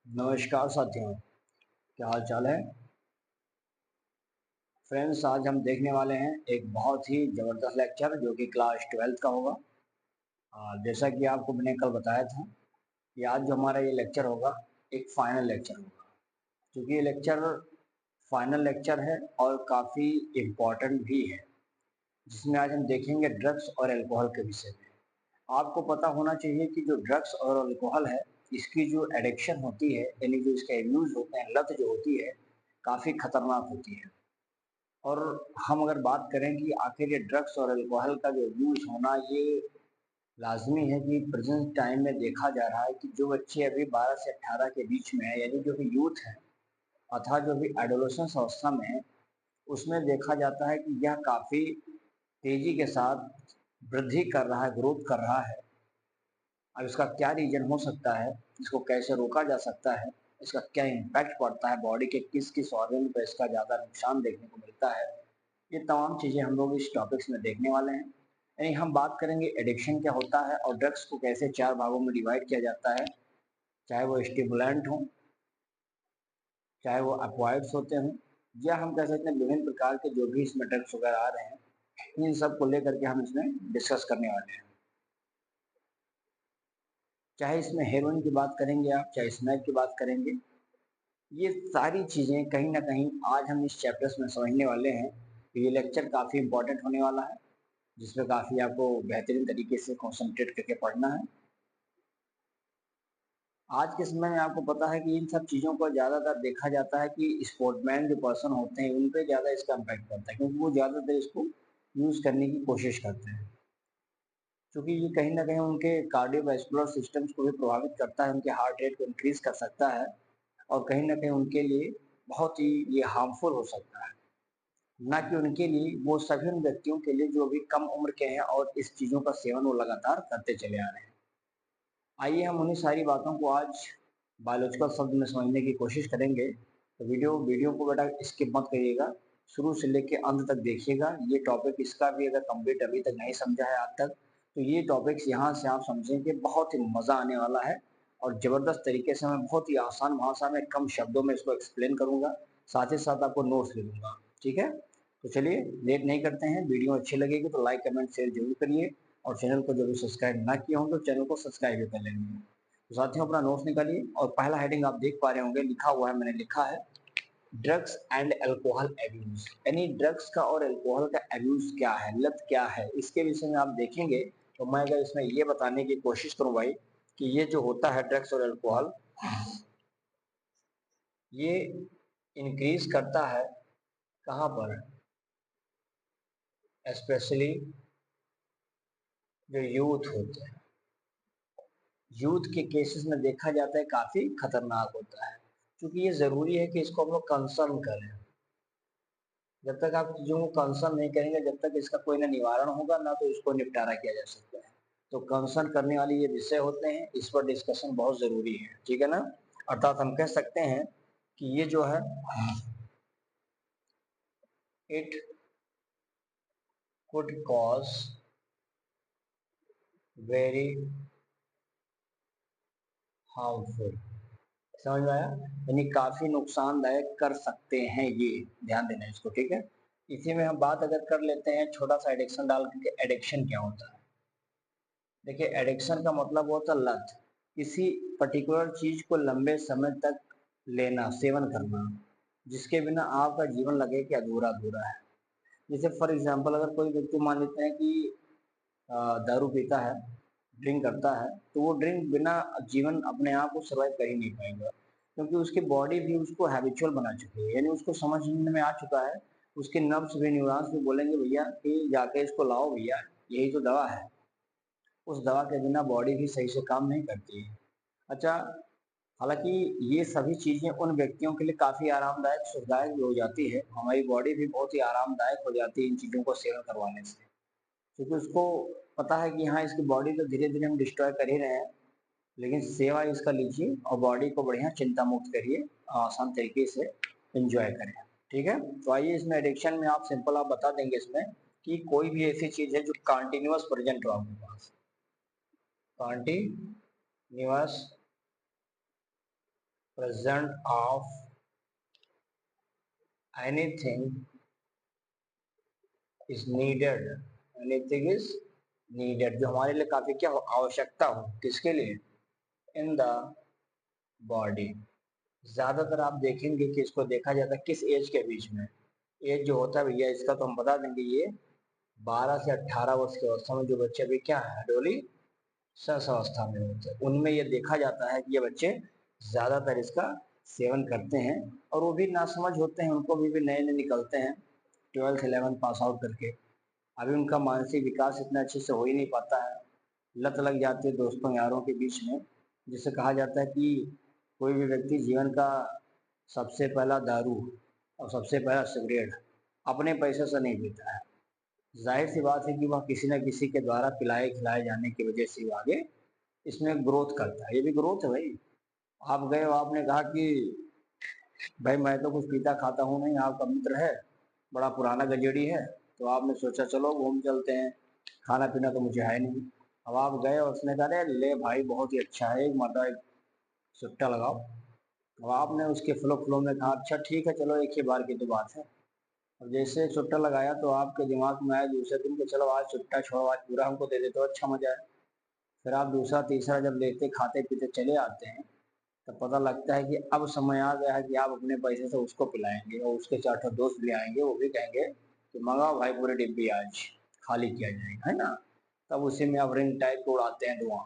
नमस्कार साथियों, क्या हाल चाल है। फ्रेंड्स, आज हम देखने वाले हैं एक बहुत ही ज़बरदस्त लेक्चर जो कि क्लास 12th का होगा। जैसा कि आपको मैंने कल बताया था कि आज जो हमारा ये लेक्चर होगा एक फाइनल लेक्चर होगा। क्योंकि ये लेक्चर फाइनल लेक्चर है और काफ़ी इम्पोर्टेंट भी है, जिसमें आज हम देखेंगे ड्रग्स और अल्कोहल के विषय में। आपको पता होना चाहिए कि जो ड्रग्स और अल्कोहल है, इसकी जो एडिक्शन होती है, यानी जो इसका यूज़ होते हैं, लत जो होती है, काफ़ी खतरनाक होती है। और हम अगर बात करें कि आखिर ये ड्रग्स और अल्कोहल का जो यूज़ होना ये लाज़मी है कि प्रेज़ेंट टाइम में देखा जा रहा है कि जो बच्चे अभी 12 से 18 के बीच में हैं, यानी जो कि यूथ है अर्थात जो अभी एडोलेसेंस अवस्था में है, उसमें देखा जाता है कि यह काफ़ी तेज़ी के साथ वृद्धि कर रहा है, ग्रोथ कर रहा है। अब इसका क्या रीज़न हो सकता है, इसको कैसे रोका जा सकता है, इसका क्या इम्पैक्ट पड़ता है बॉडी के किस-किस ऑर्गन पे इसका ज़्यादा नुकसान देखने को मिलता है, ये तमाम चीज़ें हम लोग इस टॉपिक्स में देखने वाले हैं। यानी हम बात करेंगे एडिक्शन क्या होता है और ड्रग्स को कैसे 4 भागों में डिवाइड किया जाता है, चाहे वो स्टिमुलेंट हों, चाहे वो एक्वायर्ड्स होते हों, या हम कह सकते हैं विभिन्न प्रकार के जो भी इसमें ड्रग्स वगैरह आ रहे हैं, इन सब को लेकर के हम इसमें डिस्कस करने वाले हैं। चाहे इसमें हेरोइन की बात करेंगे आप, चाहे स्मैक की बात करेंगे, ये सारी चीज़ें कहीं न कहीं आज हम इस चैप्टर्स में समझने वाले हैं। तो ये लेक्चर काफ़ी इम्पोर्टेंट होने वाला है, जिसमें काफ़ी आपको बेहतरीन तरीके से कॉन्सन्ट्रेट करके पढ़ना है। आज के समय में आपको पता है कि इन सब चीज़ों को ज़्यादातर देखा जाता है कि स्पोर्ट्समैन जो पर्सन होते हैं, उन पे ज़्यादा इसका इम्पैक्ट पड़ता है, क्योंकि वो ज़्यादातर इसको यूज़ करने की कोशिश करते हैं। क्योंकि ये कहीं न कहीं उनके कार्डियोवैस्कुलर सिस्टम्स को भी प्रभावित करता है, उनके हार्ट रेट को इंक्रीज़ कर सकता है और कहीं न कहीं उनके लिए बहुत ही ये हार्मफुल हो सकता है। ना कि उनके लिए, वो सभी उन व्यक्तियों के लिए जो अभी कम उम्र के हैं और इस चीज़ों का सेवन वो लगातार करते चले आ रहे हैं। आइए हम उन्हीं सारी बातों को आज बायोलॉजिकल शब्द में समझने की कोशिश करेंगे। तो वीडियो को बेटा स्किप मत करिएगा, शुरू से लेके अंत तक देखिएगा। ये टॉपिक इसका भी अगर कंप्लीट अभी तक नहीं समझा है आज तक, तो ये टॉपिक्स यहाँ से आप समझेंगे, बहुत ही मज़ा आने वाला है और ज़बरदस्त तरीके से मैं बहुत ही आसान भाषा में कम शब्दों में इसको एक्सप्लेन करूँगा, साथ ही साथ आपको नोट्स भी दूँगा। ठीक है? तो चलिए लेट नहीं करते हैं, वीडियो अच्छी लगेगी तो लाइक, कमेंट, शेयर ज़रूर करिए और चैनल को जो भी सब्सक्राइब ना किया हो तो चैनल को सब्सक्राइब भी कर लेंगे। तो साथियों, अपना नोट्स निकालिए और पहला हेडिंग आप देख पा रहे होंगे, लिखा हुआ है, मैंने लिखा है ड्रग्स एंड अल्कोहल एब्यूज। यानी ड्रग्स का और अल्कोहल का एब्यूज क्या है, लत क्या है, इसके विषय में आप देखेंगे। तो मैं अगर इसमें ये बताने की कोशिश करूं भाई कि ये जो होता है ड्रग्स और अल्कोहल, ये इंक्रीज करता है कहाँ पर, स्पेशली जो यूथ होते हैं, यूथ के केसेस में देखा जाता है काफी खतरनाक होता है। क्योंकि ये जरूरी है कि इसको हम लोग कंसर्न करें। जब तक आप चीज़ों को कंसर्न नहीं करेंगे, जब तक इसका कोई ना निवारण होगा ना तो इसको निपटारा किया जा सकता है। तो कंसर्न करने वाले ये विषय होते हैं, इस पर डिस्कशन बहुत ज़रूरी है, ठीक है ना। अर्थात हम कह सकते हैं कि ये जो है, it could cause very harmful. समझ में आया? यानी काफ़ी नुकसानदायक कर सकते हैं ये, ध्यान देना इसको, ठीक है। इसी में हम बात अगर कर लेते हैं छोटा सा एडिक्शन डाल के, एडिक्शन क्या होता है। देखिए, एडिक्शन का मतलब होता है लत, किसी पर्टिकुलर चीज को लंबे समय तक लेना, सेवन करना, जिसके बिना आपका जीवन लगे कि अधूरा अधूरा है। जैसे फॉर एग्जांपल, अगर कोई व्यक्ति मान लेते हैं कि दारू पीता है, ड्रिंक करता है, तो वो ड्रिंक बिना जीवन अपने आप को सर्वाइव कर ही नहीं पाएगा, क्योंकि उसकी बॉडी भी उसको हैबिचुअल बना चुकी है, यानी उसको समझने में आ चुका है। उसके नर्व्स भी, न्यूरॉन्स भी बोलेंगे भैया कि जाके इसको लाओ भैया, यही तो दवा है। उस दवा के बिना बॉडी भी सही से काम नहीं करती है। अच्छा, हालाँकि ये सभी चीज़ें उन व्यक्तियों के लिए काफ़ी आरामदायक, सुखदायक भी हो जाती है। हमारी बॉडी भी बहुत ही आरामदायक हो जाती है इन चीज़ों को सेवन करवाने से। क्योंकि उसको पता है कि हाँ, इसकी बॉडी तो धीरे-धीरे हम डिस्ट्रॉय कर ही रहे हैं, लेकिन सेवा इसका लीजिए और बॉडी को बढ़िया चिंता मुक्त करिए, आसान तरीके से एन्जॉय करें। ठीक है? तो आइए इसमें एडिक्शन में आप सिंपल आप बता देंगे इसमें कि कोई भी ऐसी चीज़ है जो कंटीन्यूअस प्रेज़ेंट हो आपके पास। Continuous present of anything is needed, anything is needed, जो हमारे लिए काफी क्या हो, आवश्यकता हो, किसके लिए, इन द बॉडी। ज्यादातर आप देखेंगे कि इसको देखा जाता है किस एज के बीच में, एज जो होता है भैया इसका तो हम बता देंगे, ये 12 से 18 वर्ष की अवस्था में जो बच्चे अभी क्या है, एडोलेसेंस अवस्था में होते हैं, उनमें ये देखा जाता है कि ये बच्चे ज्यादातर इसका सेवन करते हैं, और वो भी नासमझ होते हैं, उनको भी नए नए निकलते हैं 12th 11th पास आउट करके, अभी उनका मानसिक विकास इतना अच्छे से हो ही नहीं पाता है, लत लग जाती है दोस्तों यारों के बीच में, जिसे कहा जाता है कि कोई भी व्यक्ति जीवन का सबसे पहला दारू और सबसे पहला सिगरेट अपने पैसे से नहीं पीता है, जाहिर सी बात है कि वह किसी न किसी के द्वारा पिलाए खिलाए जाने की वजह से आगे इसमें ग्रोथ करता है, ये भी ग्रोथ है भाई। आप गए हो, आपने कहा कि भाई मैं तो कुछ पीता खाता हूँ नहीं, आपका मित्र है बड़ा पुराना गजेड़ी है, तो आपने सोचा चलो घूम चलते हैं, खाना पीना तो मुझे है नहीं, अब आप गए और उसने कहा ले भाई बहुत ही अच्छा है, एक मतलब एक सुट्टा लगाओ, अब आपने उसके फ्लो फ्लो में कहा अच्छा ठीक है चलो एक ही बार की तो बात है, और जैसे सुट्टा लगाया तो आपके दिमाग में आया दूसरे दिन कि चलो आज सुट्टा छोड़ो, आज पूरा हमको दे देते हो, अच्छा मजा है, फिर आप दूसरा तीसरा जब लेते खाते पीते चले आते हैं, तो पता लगता है कि अब समय आ गया है कि आप अपने पैसे से उसको पिलाएंगे, और उसके 4 दोस्त भी आएंगे, वो भी कहेंगे कि मंगाओ भाई पूरी डिब्बी आज खाली किया जाएगा, है ना, तब उसी में आप रिंग टाइप को उड़ाते हैं धुआं।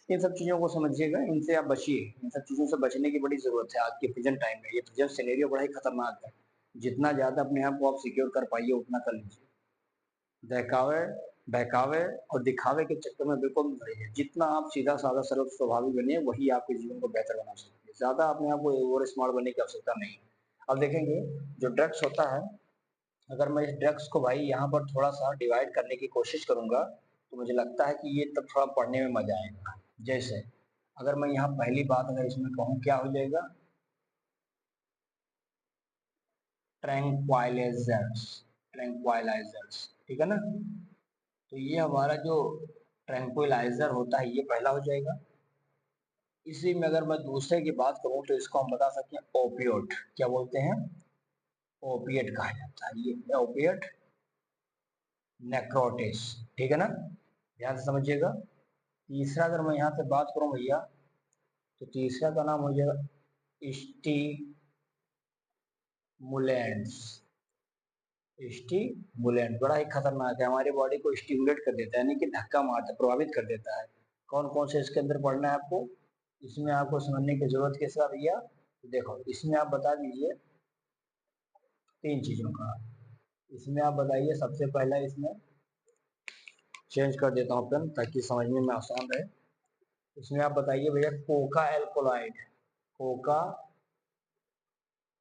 इन सब चीज़ों को समझिएगा, इनसे आप बचिए, इन सब चीज़ों से बचने की बड़ी ज़रूरत है आज के प्रेजेंट टाइम में, ये प्रेजेंट सिनेरियो बड़ा ही खतरनाक है, जितना ज़्यादा अपने आप को आप सिक्योर कर पाइए उतना कर लीजिए, बहकावे बहकावे और दिखावे के चक्कर में बिल्कुल मत रहिए, जितना आप सीधा साधा सरल स्वभाविक बनिए वही आपके जीवन को बेहतर बना सकती है, ज़्यादा अपने आप को ओवर स्मार्ट बनने की आवश्यकता नहीं। अब देखेंगे जो ड्रग्स होता है, अगर मैं इस ड्रग्स को भाई यहाँ पर थोड़ा सा डिवाइड करने की कोशिश करूंगा तो मुझे लगता है कि ये तब थोड़ा पढ़ने में मजा आएगा। जैसे अगर मैं यहाँ पहली बात अगर इसमें कहूँ क्या हो जाएगा, ट्रैंक्वाइलाइजर्स, ट्रैंक्वाइलाइजर्स, ठीक है ना, तो ये हमारा जो ट्रैंक्विलाइजर होता है ये पहला हो जाएगा। इसी में अगर मैं दूसरे की बात करूं तो इसको हम बता सकते हैं ओपियोट, क्या बोलते हैं, ओपिएट कहा जाता है, ये ओपिएट नेक्रोटिस, ठीक है ना, ध्यान से समझिएगा। तीसरा अगर मैं यहाँ पे बात करूं भैया तो तीसरा का नाम हो जाएगा स्टिमुलेंट्स, स्टिमुलेंट बड़ा ही खतरनाक है, हमारी बॉडी को स्टिमुलेट कर देता है, यानी कि धक्का मारता, प्रभावित कर देता है। कौन कौन से इसके अंदर पढ़ना है आपको, इसमें आपको समझने की जरूरत किसका भैया, देखो इसमें आप बता दीजिए 3 चीजों का, इसमें आप बताइए सबसे पहला, इसमें चेंज कर देता हूँ पेन ताकि समझने में आसान रहे, इसमें आप बताइए भैया Coca alkaloid, Coca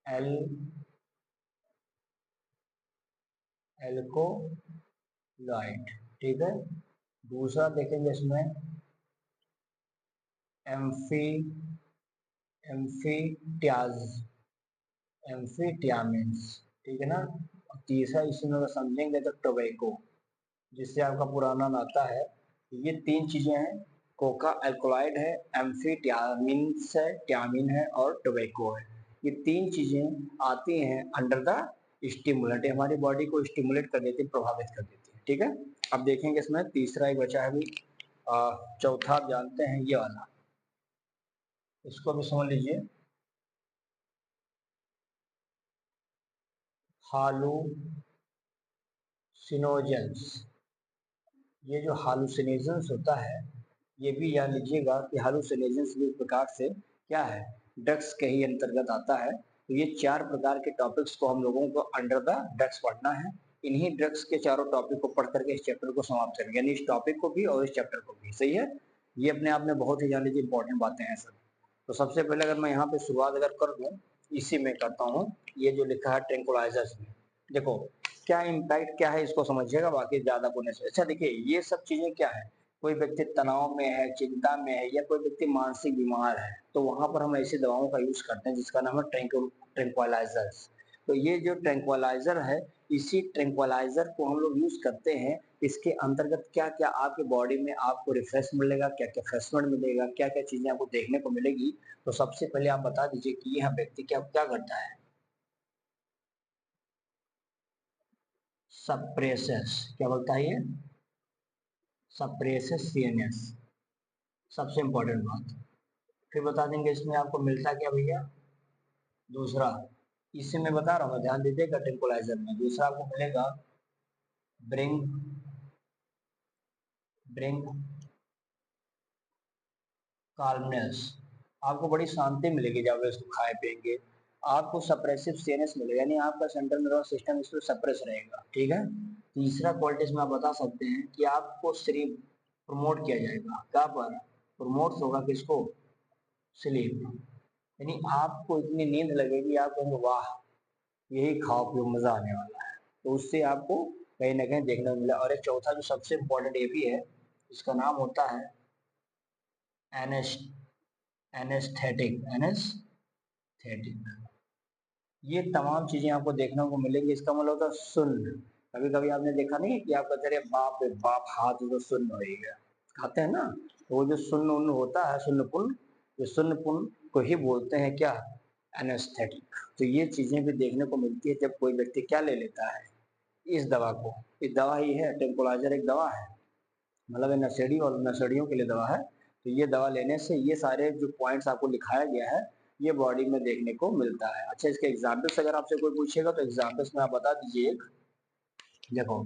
L alkaloid, ठीक है। दूसरा देखेंगे इसमें एम्फी एम्फीटियाज एम्फीटियामिन्स, ठीक है ना, और तीसरा इसमें अगर समझेंगे तो टोबैको, जिससे आपका पुराना नाता है। ये 3 चीजें हैं, कोका एल्कोलाइड है, एम्फीटियामिन्स है, ट्यामिन है और टोबैको है, ये 3 चीजें आती हैं अंडर द स्टिमुलेंट, हमारी बॉडी को स्टिमुलेट कर देती है, प्रभावित कर देती है, ठीक है। अब देखेंगे इसमें तीसरा एक बचा है अभी, चौथा आप जानते हैं ये वाला, इसको भी समझ लीजिए, हालूसिनोजेंस, ये जो हालूसिनेशंस होता है, ये भी याद लीजिएगा कि हालूसिनेशंस भी एक प्रकार से क्या है, ड्रग्स के ही अंतर्गत आता है, तो ये 4 प्रकार के टॉपिक्स को हम लोगों को अंडर द ड्रग्स पढ़ना है, इन्हीं ड्रग्स के चारों टॉपिक को पढ़ करके इस चैप्टर को समाप्त करेंगे, यानी इस टॉपिक को भी और इस चैप्टर को भी, सही है। ये अपने आप में बहुत ही जान लीजिए इंपॉर्टेंट बातें हैं सर। तो सबसे पहले अगर मैं यहाँ पे शुरुआत अगर कर दूं, इसी में करता हूँ, ये जो लिखा है ट्रैंक्विलाइजर्स में, देखो क्या इम्पैक्ट क्या है इसको समझिएगा, बाकी ज्यादा बोलने से अच्छा। देखिए ये सब चीजें क्या है, कोई व्यक्ति तनाव में है, चिंता में है, या कोई व्यक्ति मानसिक बीमार है, तो वहां पर हम ऐसी दवाओं का यूज करते हैं जिसका नाम है ट्रैंक्विलाइजर्स। तो ये जो ट्रैंक्विलाइजर है, इसी ट्रैंक्विलाइजर को हम लोग यूज करते हैं इसके अंतर्गत क्या क्या आपके बॉडी में आपको रिफ्रेश मिलेगा, क्या क्या रिफ्रेशमेंट मिलेगा, क्या क्या चीजें आपको देखने को मिलेगी। तो सबसे पहले आप बता दीजिए कि यह व्यक्ति क्या क्या करता है। सप्रेसेस, क्या बोलता है ये, सप्रेसेस सीएनएस, सबसे इंपॉर्टेंट बात। फिर बता देंगे इसमें आपको मिलता क्या भैया। दूसरा, इससे मैं बता रहा हूँ, ध्यान दीजिएगा, ट्रैंक्विलाइजर में दूसरा आपको मिलेगा ब्रिंग ब्रिंग काल्मनेस। आपको बड़ी शांति मिलेगी जब आप इसको खाए पिएंगे। आपको सप्रेसिव सीएनएस मिलेगा, यानी आपका सेंट्रल नर्वस सिस्टम इसमें सप्रेस रहेगा, ठीक है। तीसरा क्वालिटीज में आप बता सकते हैं कि आपको स्लीप प्रमोट किया जाएगा। क्या पर प्रमोट होगा, किसको, स्लीप, यानी आपको इतनी नींद लगेगी आप कहेंगे वाह यही खाओ पियो मजा आने वाला है। तो उससे आपको कहीं ना कहीं देखने को मिला। और एक चौथा जो सबसे इम्पोर्टेंट ये भी है, इसका नाम होता है एनेस्थेटिक। ये तमाम चीजें आपको देखने को मिलेंगी। इसका मतलब होता है सुन्न। कभी कभी आपने देखा नहीं कि आप कहते रहे बाप रे बाप हाथ तो सुन्न हो गया, खाते हैं ना, तो वो जो सुन्न उन्न होता है, सुन्न पुण्य, ये सुन्न पुण्य को ही बोलते हैं क्या, एनेस्थेटिक। तो ये चीजें भी देखने को मिलती है जब कोई व्यक्ति क्या ले लेता है, इस दवा को। इस दवा ही है, ट्रैंक्विलाइजर एक दवा है, मतलब नशेड़ी और नशेड़ियों के लिए दवा है। तो ये दवा लेने से ये सारे जो पॉइंट्स आपको लिखाया गया है ये बॉडी में देखने को मिलता है। अच्छा, इसके एग्जाम्पल्स अगर आपसे कोई पूछेगा तो एग्जाम्पल्स में आप बता दीजिए। देखो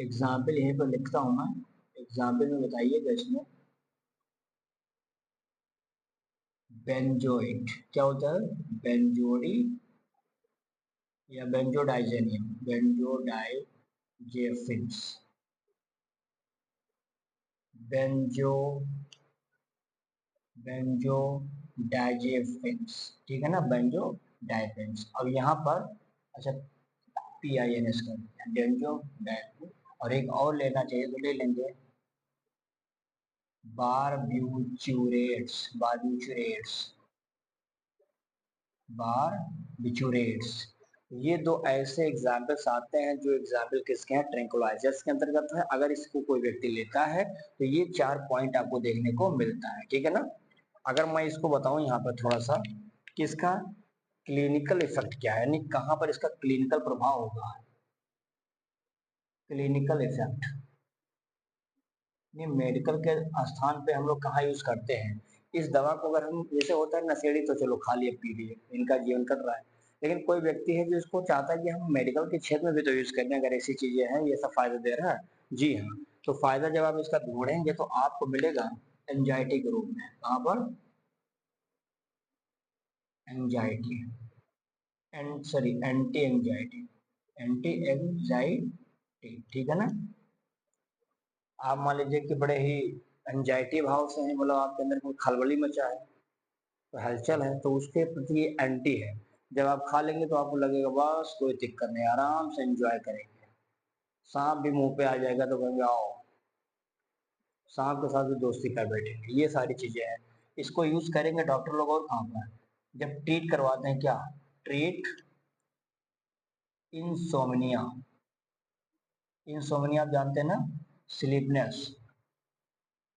एग्जाम्पल यहीं पर लिखता हूँ मैं, एग्जाम्पल में बताइएगा इसमें। बेंजोइट क्या होता है, बेंजोडी या बेंजोडाइजेनियम, बेंजोडाइजेफिन्स, बेंजो बेंजो डाइजेफिन्स, ठीक है ना, बेंजो डाइफिन्स। अब यहाँ पर अच्छा PINS कर दिया, बेंजो डाइफिन। और एक और लेना चाहिए तो ले लेंगे बारब्यूचुरेट्स बारबिचुरेट्स। ये दो ऐसे एग्जाम्पल्स आते हैं जो एग्जाम्पल किसके हैं, ट्रैंक्विलाइजर्स के अंतर्गत है। अगर इसको कोई व्यक्ति लेता है तो ये 4 पॉइंट आपको देखने को मिलता है, ठीक है ना। अगर मैं इसको बताऊं यहाँ पर थोड़ा सा कि इसका क्लिनिकल इफेक्ट क्या है, यानी कहाँ पर इसका क्लिनिकल प्रभाव होगा। क्लिनिकल इफेक्ट मेडिकल के स्थान पे हम लोग कहाँ यूज करते हैं इस दवा को। अगर हम, जैसे होता है नशेड़ी तो चलो खा लिए पी लिए इनका जीवन कट रहा है, लेकिन कोई व्यक्ति है जो इसको चाहता है कि हम मेडिकल के क्षेत्र में भी तो यूज करते हैं, अगर ऐसी चीजें हैं ये सब फायदा दे रहा है। जी हाँ, तो फायदा जब आप इसका ढूंढेंगे तो आपको मिलेगा एंजाइटी के रूप में। कहाँ पर, anxiety and sorry anti anxiety, ठीक है ना। आप मान लीजिए कि बड़े ही एंजाइटी भाव से हैं, मतलब आपके अंदर कोई खलबली मचा है, तो हलचल है, तो उसके प्रति ये एंटी है। जब आप खा लेंगे तो आपको लगेगा बस कोई दिक्कत नहीं, आराम से एंजॉय करेंगे। सांप भी मुंह पे आ जाएगा तो कहेंगे आओ, सांप के साथ भी दोस्ती कर बैठेंगे। ये सारी चीजें हैं, इसको यूज करेंगे डॉक्टर लोग और कहाँ पर, जब ट्रीट करवाते हैं, क्या ट्रीट इंसोमनिया। इंसोमनिया आप जानते हैं ना, स्लीपनेस,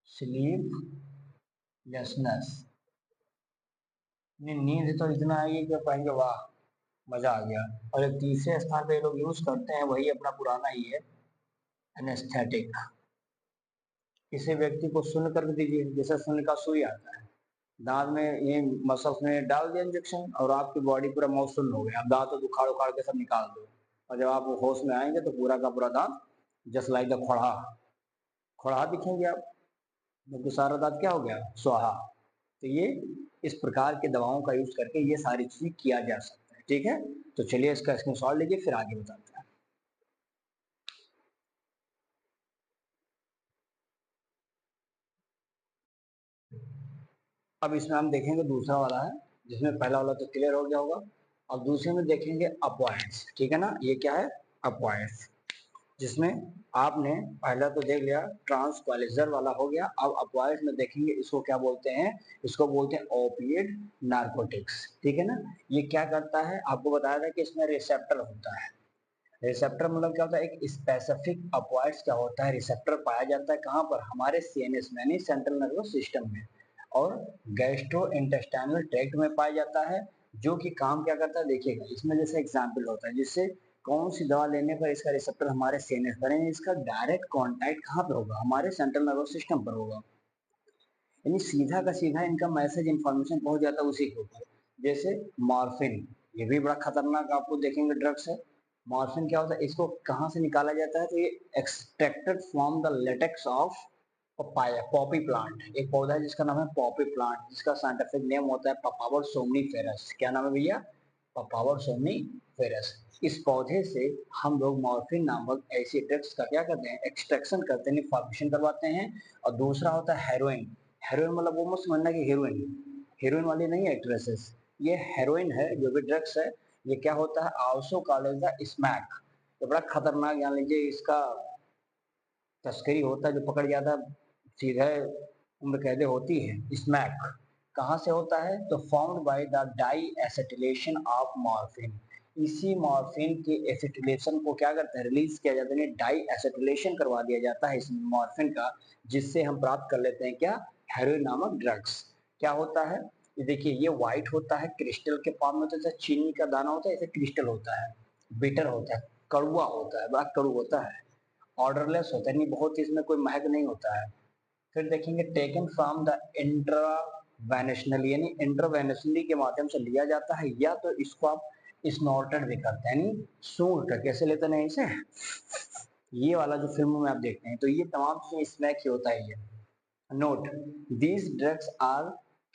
स्लीपलेसनेस, नींद तो इतना आएगी कि कहेंगे वाह मजा आ गया। और एक तीसरे स्थान पे लोग यूज करते हैं, वही अपना पुराना ही है, एनेस्थेटिक। किसी व्यक्ति को सुन कर दीजिए, जैसे सुन का सुई आता है दांत में, ये मसल्स में डाल दिया इंजेक्शन और आपकी बॉडी पूरा माउथ सुन्न हो गया। आप दांत तो उखाड़ उखाड़ के सब निकाल दो, और जब आप होश में आएंगे तो पूरा का पूरा दांत जस्ट लाइक द खोड़ा खोड़ा दिखेंगे आप, क्योंकि सारा दांत क्या हो गया, स्वाहा। तो ये इस प्रकार के दवाओं का यूज करके ये सारी चीजें किया जा सकता है, ठीक है। तो चलिए इसका स्क्रीनशॉट लीजिए, फिर आगे बताते हैं। अब इसमें हम देखेंगे दूसरा वाला है, जिसमें पहला वाला तो क्लियर हो गया होगा। अब दूसरे में देखेंगे अपॉइंट्स, ठीक है ना। ये क्या है, अपॉइंट्स, जिसमें आपने पहला तो देख लिया ट्रांसक्वालिजर वाला हो गया। अब अपॉइंट्स में देखेंगे इसको क्या बोलते हैं, इसको बोलते हैं ओपिएट नार्कोटिक्स, ठीक है ना। ये क्या करता है, आपको बताया था कि इसमें रिसेप्टर होता है, रिसेप्टर मतलब क्या होता है, एक स्पेसिफिक अपॉइड्स क्या होता है, रिसेप्टर पाया जाता है कहाँ पर, हमारे सीएनएस में यानी सेंट्रल नर्वस सिस्टम में, और गैस्ट्रो इंटेस्टाइनल ट्रैक्ट में पाया जाता है, जो कि काम क्या करता है देखिएगा इसमें, जैसे एग्जाम्पल होता है जिससे कौन सी दवा लेने पर इसका रिसेप्टर हमारे सीएनएस पर है, इसका डायरेक्ट कॉन्टैक्ट कहाँ पर होगा, हमारे सेंट्रल नर्वस सिस्टम पर होगा, यानी सीधा का सीधा इनका मैसेज इंफॉर्मेशन पहुंच जाता है उसी के ऊपर। जैसे मॉर्फिन, ये भी बड़ा खतरनाक आपको देखेंगे ड्रग्स है। मॉर्फिन क्या होता है, इसको कहाँ से निकाला जाता है, तो ये extracted from the latex of papaya, Poppy plant, एक पौधा है जिसका नाम है पॉपी प्लांट, जिसका साइंटिफिक नेम होता है पपावर सोमनीफेरस। क्या नाम है भैया, पपावर सोमनीफेरस। इस पौधे से हम लोग मॉर्फिन नामक ऐसी ड्रग्स का क्या करते हैं, एक्सट्रैक्शन करते हैं, फॉर्मेशन करवाते हैं। और दूसरा होता है हेरोइन। हेरोइन मतलब वो मत समझना कि हीरोइन, हीरोइन वाली नहीं है एक्ट्रेसेस, ये हेरोइन है जो भी ड्रग्स है। ये क्या होता है, आल्सो कॉल्ड द स्मैक। ये बड़ा खतरनाक, जान लीजिए इसका तस्करी होता है, जो पकड़ जाता है सीधे उम्र कैद होती है। स्मैक कहाँ से होता है, तो found by the diacetylation of morphine. इसी मॉर्फिन के एसिटिलेशन को क्या करते हैं, रिलीज किया जाता है, डाई एसिटिलेशन करवा दिया जाता है इस मॉर्फिन का, जिससे हम प्राप्त कर लेते हैं क्या, हेरोइन नामक ड्रग्स। क्या होता है, ये देखिए ये व्हाइट होता है, क्रिस्टल के फॉर्म में, जैसे चीनी का दाना होता है ऐसे क्रिस्टल होता है, बिटर होता है, कड़वा होता है, बड़ा कड़ू होता है, ऑर्डरलेस होता है, नहीं बहुत इसमें कोई महक नहीं होता है। फिर देखेंगे टेकन फ्रॉम द इंट्रावेनेशनली, यानी इंट्रावेनेशनली के माध्यम से लिया जाता है, या तो इसको आप स्नॉर्टेड भी करते हैं, यानी सूंघ कर कैसे लेते हैं इसे, ये वाला जो फिल्म में आप देखते हैं, तो ये तमाम चीजें स्मैक ही होता है ये। नोट, दीज ड्रग्स आर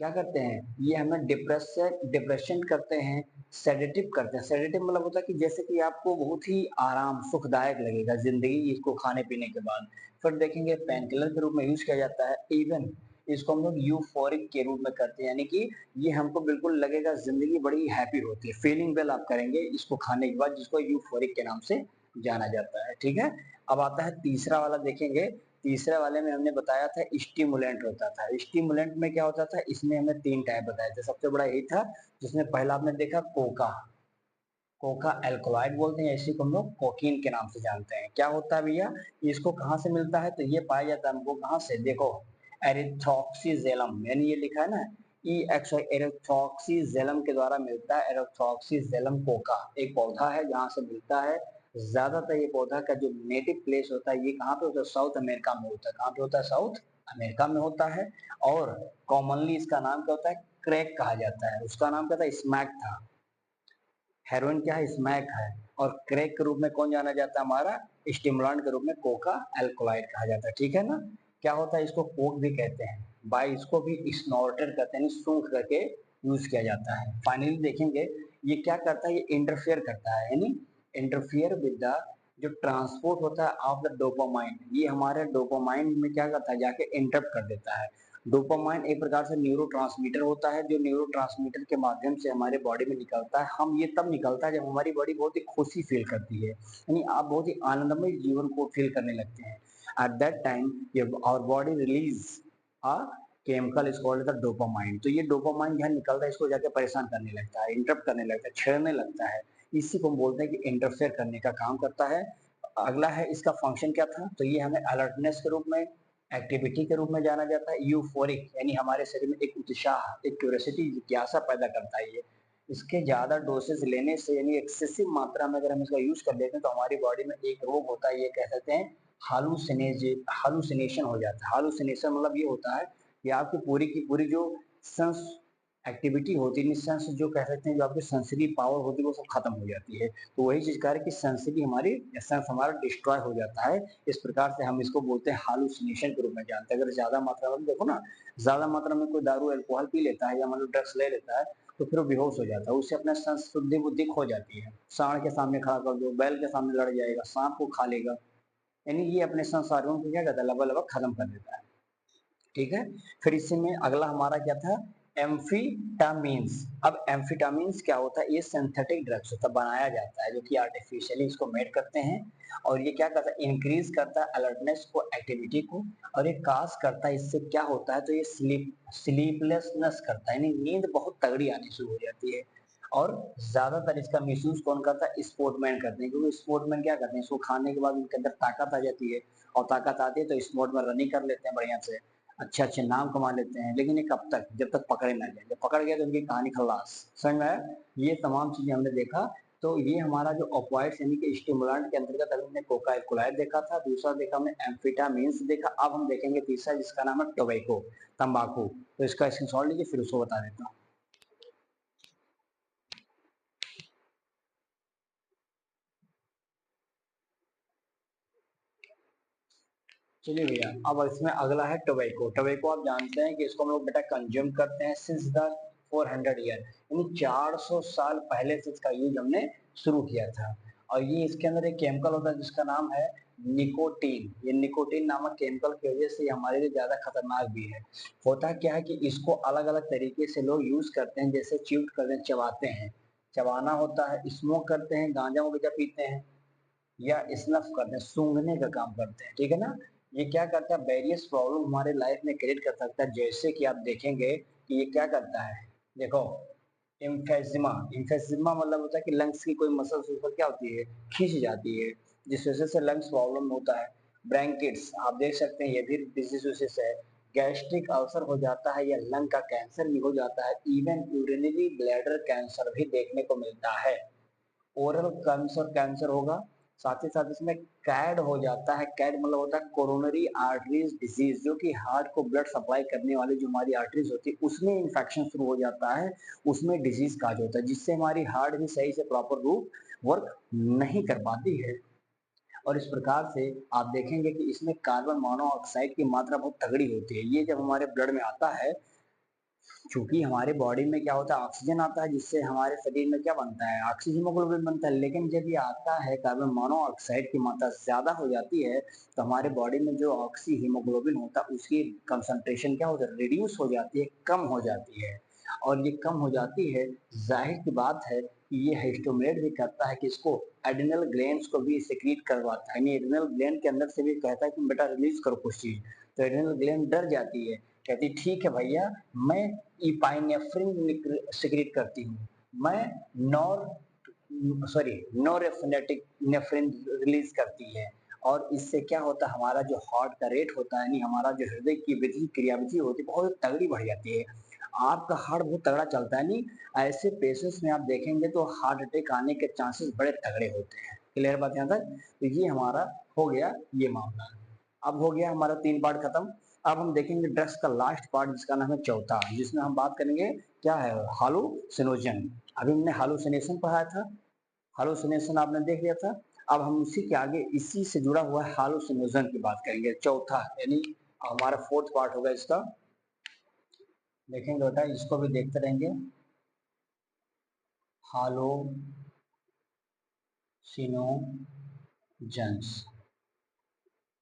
क्या करते हैं, ये हमें डिप्रेशन करते हैं, सेडेटिव करते हैं। सेडेटिव मतलब होता है कि जैसे कि आपको बहुत ही आराम सुखदायक लगेगा जिंदगी इसको खाने पीने के बाद। फिर देखेंगे पेन किलर के रूप में यूज किया जाता है, इवन इसको हम लोग यूफोरिक के रूप में करते हैं, यानी कि ये हमको बिल्कुल लगेगा जिंदगी बड़ी हैप्पी होती है, फीलिंग वेल आप करेंगे इसको खाने के बाद, जिसको यूफोरिक के नाम से जाना जाता है। ठीक है, अब आता है तीसरा वाला देखेंगे। तीसरे वाले में हमने बताया था स्टिमुलेंट होता था। स्टिमुलेंट में क्या होता था, इसमें हमें तीन टाइप बताए थे। सबसे बड़ा यही था जिसमें पहला आपने देखा कोका, कोका एल्कोलाइड बोलते हैं, इसी को हम लोग कोकीन के नाम से जानते हैं। क्या होता है भैया, इसको कहाँ से मिलता है, तो ये पाया जाता है हमको कहाँ से, देखो एरिथ्रोक्सीजेलम, यानी ये लिखा है ना ई एक्स, एरिथ्रोक्सीजेलम के द्वारा मिलता है। एरिथ्रोक्सीजेलम कोका एक पौधा है जहाँ से मिलता है। ज्यादातर ये पौधा का जो नेटिव प्लेस होता है ये कहाँ पे होता है, साउथ अमेरिका में होता है। कहाँ पे होता है, साउथ अमेरिका में होता है। और कॉमनली इसका नाम क्या होता है, क्रैक कहा जाता है। उसका नाम क्या था, स्मैक था। हेरोइन क्या है, स्मैक है। और क्रैक के रूप में कौन जाना जाता है, हमारा स्टिमुलेंट के रूप में कोका एल्कोलाइड कहा जाता है। ठीक है ना, क्या होता है, इसको कोक भी कहते हैं, बाई इसको भी स्नॉर्टेड कहते हैं, सूंघ करके यूज किया जाता है। फाइनली देखेंगे ये क्या करता है, ये इंटरफेयर करता है, यानी इंटरफियर विद द जो ट्रांसपोर्ट होता है ऑफ द डोपामाइन, ये हमारे डोपामाइन में क्या करता है, जाके इंटरप्ट कर देता है। डोपामाइन एक प्रकार से न्यूरोट्रांसमीटर होता है, जो न्यूरोट्रांसमीटर के माध्यम से हमारे बॉडी में निकलता है। हम ये तब निकलता है जब हमारी बॉडी बहुत ही खुशी फील करती है, यानी आप बहुत ही आनंदमय जीवन को फील करने लगते हैं। At that time our body release a chemical is called the dopamine. तो ये डोपामाइन जहाँ निकलता है इसको जाके परेशान करने लगता है, इंटरप्ट करने लगता है, छेड़ने लगता है। इसी को हम बोलते हैं कि इंटरफेयर करने का काम करता है। अगला है इसका फंक्शन क्या था, तो ये हमें अलर्टनेस के रूप में, एक्टिविटी के रूप में जाना जाता है। यूफोरिक यानी हमारे शरीर में एक उत्साह, एक क्यूरियोसिटी, जिज्ञासा पैदा करता है ये। इसके ज्यादा डोसेज लेने से, यानी एक्सेसिव मात्रा में अगर हम इसका यूज कर लेते हैं तो हमारी बॉडी में एक रोग होता है, ये कह सकते हैं हालुसिनेशन हो जाता है। हालुसिनेशन मतलब ये होता है कि आपकी पूरी की पूरी जो सेंस एक्टिविटी होती है, सेंस जो कह सकते हैं, जो आपकी सेंसरी पावर होती है वो सब खत्म हो जाती है। तो वही चीज कह रहे हैं कि सेंसरी हमारी सेंस हमारा डिस्ट्रॉय हो जाता है। इस प्रकार से हम इसको बोलते हैं हालुसिनेशन के रूप में जानते हैं। अगर ज्यादा मात्रा में देखो ना, ज्यादा मात्रा में कोई दारू अल्कोहल पी लेता है या मतलब ड्रग्स ले लेता है तो फिर वो बेहोश हो जाता है, उससे अपना सेंस शुद्धि बुद्धि खो जाती है। सांड के सामने खड़ा कर दो, बैल के सामने लड़ जाएगा, सांप को खा लेगा, यानी ये अपने संसारों को क्या करता है, लगभग लगभग खत्म कर देता है। ठीक है, फिर इसी में अगला हमारा क्या था, एम्फीटामीन्स। अब एम्फीटामीन्स क्या होता है, ये सिंथेटिक ड्रग्स होता है, बनाया जाता है, जो कि आर्टिफिशियली इसको मेड करते हैं। और ये क्या करता है, इंक्रीज करता है अलर्टनेस को, एक्टिविटी को। और ये काज करता है, इससे क्या होता है, तो ये स्लीपलेसनेस करता है, यानी नींद बहुत तगड़ी आनी शुरू हो जाती है। और ज्यादातर इसका मिसयूज कौन करता है? स्पोर्टमैन करते हैं, क्योंकि स्पोर्टमैन क्या करते हैं, इसको खाने के बाद उनके अंदर ताकत आ जाती है, और ताकत आती है तो स्पोर्ट में रनिंग कर लेते हैं बढ़िया से, अच्छे अच्छे नाम कमा लेते हैं। लेकिन ये कब तक? जब तक पकड़े ना जाए। जब पकड़ गए तो उनकी कहानी खल्लास। समझ में आया? ये तमाम चीजें हमने देखा। तो ये हमारा जो ऑपोइड्स यानी कि स्टिमुलेंट के अंतर्गत अभी हमने कोकाइल कोलाइड देखा था, दूसरा देखा हमने एम्फेटामिन्स देखा, अब हम देखेंगे तीसरा जिसका नाम है टोबैको, तंबाकू। तो इसका स्क्रीनशॉट लीजिए, फिर उसको बता देता हूँ। चलिए भैया, अब इसमें अगला है टोबैको। टोबैको आप जानते हैं कि इसको हम लोग बेटा कंज्यूम करते हैं सिंस द 400 ईयर, यानी 400 साल पहले से इसका यूज हमने शुरू किया था। और ये इसके अंदर एक केमिकल होता है जिसका नाम है निकोटीन। ये निकोटीन नामक केमिकल की वजह से हमारे लिए ज्यादा खतरनाक भी है। होता क्या है कि इसको अलग अलग तरीके से लोग यूज करते हैं, जैसे च्यूट करते हैं, चबाते हैं, चबाना होता है, स्मोक करते हैं, गांजा वगैरह पीते हैं, या स्नफ करते हैं, सूंघने का काम करते हैं। ठीक है ना? ये क्या करता है? वेरियस प्रॉब्लम हमारे लाइफ में क्रिएट कर सकता है, जैसे कि आप देखेंगे कि ये क्या करता है। देखो, इम्फेजिमा। इम्फेजिमा मतलब होता है कि लंग्स की कोई मसल्स ऊपर क्या होती है, खींच जाती है, जिस वजह से लंग्स प्रॉब्लम होता है। ब्रैंकिट्स आप देख सकते हैं, ये भी डिजीज वजह से है। गैस्ट्रिक अल्सर हो जाता है, या लंग का कैंसर भी हो जाता है। इवन यूरिनरी ब्लैडर कैंसर भी देखने को मिलता है। ओरल कैंसर कैंसर होगा। साथ ही साथ इसमें कैड हो जाता है। कैड मतलब होता है कोरोनरी आर्टरीज डिजीज, जो कि हार्ट को ब्लड सप्लाई करने वाली जो हमारी आर्टरीज होती है उसमें इन्फेक्शन शुरू हो जाता है, उसमें डिजीज काज होता है, जिससे हमारी हार्ट भी सही से प्रॉपर रूप वर्क नहीं कर पाती है। और इस प्रकार से आप देखेंगे कि इसमें कार्बन मोनोऑक्साइड की मात्रा बहुत तगड़ी होती है। ये जब हमारे ब्लड में आता है, क्योंकि हमारे बॉडी में क्या होता है, ऑक्सीजन आता है, जिससे हमारे शरीर में क्या बनता है, ऑक्सीजन हीमोग्लोबिन बनता है। लेकिन जब ये आता है, कार्बन मोनोऑक्साइड की मात्रा ज्यादा हो जाती है, तो हमारे बॉडी में जो ऑक्सी हीमोग्लोबिन होता है उसकी कंसंट्रेशन क्या होता है, रिड्यूस हो जाती है, कम हो जाती है। और ये कम हो जाती है, जाहिर सी बात है कि ये स्टिमुलेट भी करता है कि इसको एड्रिनल ग्लैंड्स को भी सिक्रीट करवाता है, यानी एड्रिनल ग्लैंड के अंदर से भी कहता है कि बेटा रिलीज करो कुछ चीज। तो एड्रिनल ग्लैंड डर जाती है, कहती ठीक है भैया, मैं इपाइनेफ्रिन सिक्रीट करती हूँ, मैं नॉर सॉरी नोरेफ्रेनेटिक नेफ्रिन रिलीज करती है। और इससे क्या होता है, हमारा जो हार्ट का रेट होता है, यानी हमारा जो हृदय की विधि क्रियाविधि होती है बहुत तगड़ी बढ़ जाती है। आपका हार्ट बहुत तगड़ा चलता है। नहीं, ऐसे पेशेंट्स में आप देखेंगे तो हार्ट अटैक आने के चांसेस बड़े तगड़े होते हैं। क्लियर बात यहाँ तक? तो ये हमारा हो गया ये मामला। अब हो गया हमारा 3 पार्ट खत्म। अब हम देखेंगे ड्रग्स का लास्ट पार्ट जिसका नाम है चौथा, जिसमें हम बात करेंगे क्या है, हालुसिनोजन। अभी हमने हालुसिनेशन पढ़ाया था, हालुसिनेशन आपने देख लिया था। अब हम उसी के आगे इसी से जुड़ा हुआ है हालुसिनोजन की बात करेंगे, चौथा, यानी हमारा 4th पार्ट होगा इसका। देखेंगे बेटा, इसको भी देखते रहेंगे। हालोसिनोजेंस,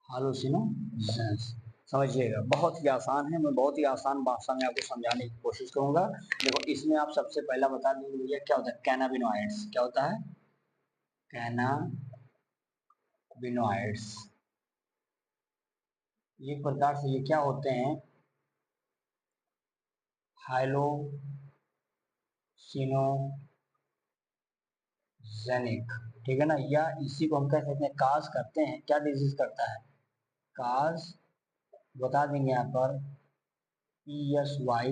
हालोसिनोजेंस, समझिएगा बहुत ही आसान है। मैं बहुत ही आसान भाषा में आपको समझाने की कोशिश करूंगा। देखो, इसमें आप सबसे पहला बता देंगे भैया क्या होता है, कैनाबिनॉइड्स। क्या होता है? कैनाबिनॉइड्स। एक प्रकार से ये क्या होते हैं, हाइलोसिनोजेनिक। ठीक है ना? या इसी को हम कह सकते हैं काज करते हैं, क्या डिजीज करता है, काज। बता देंगे यहाँ पर PSY,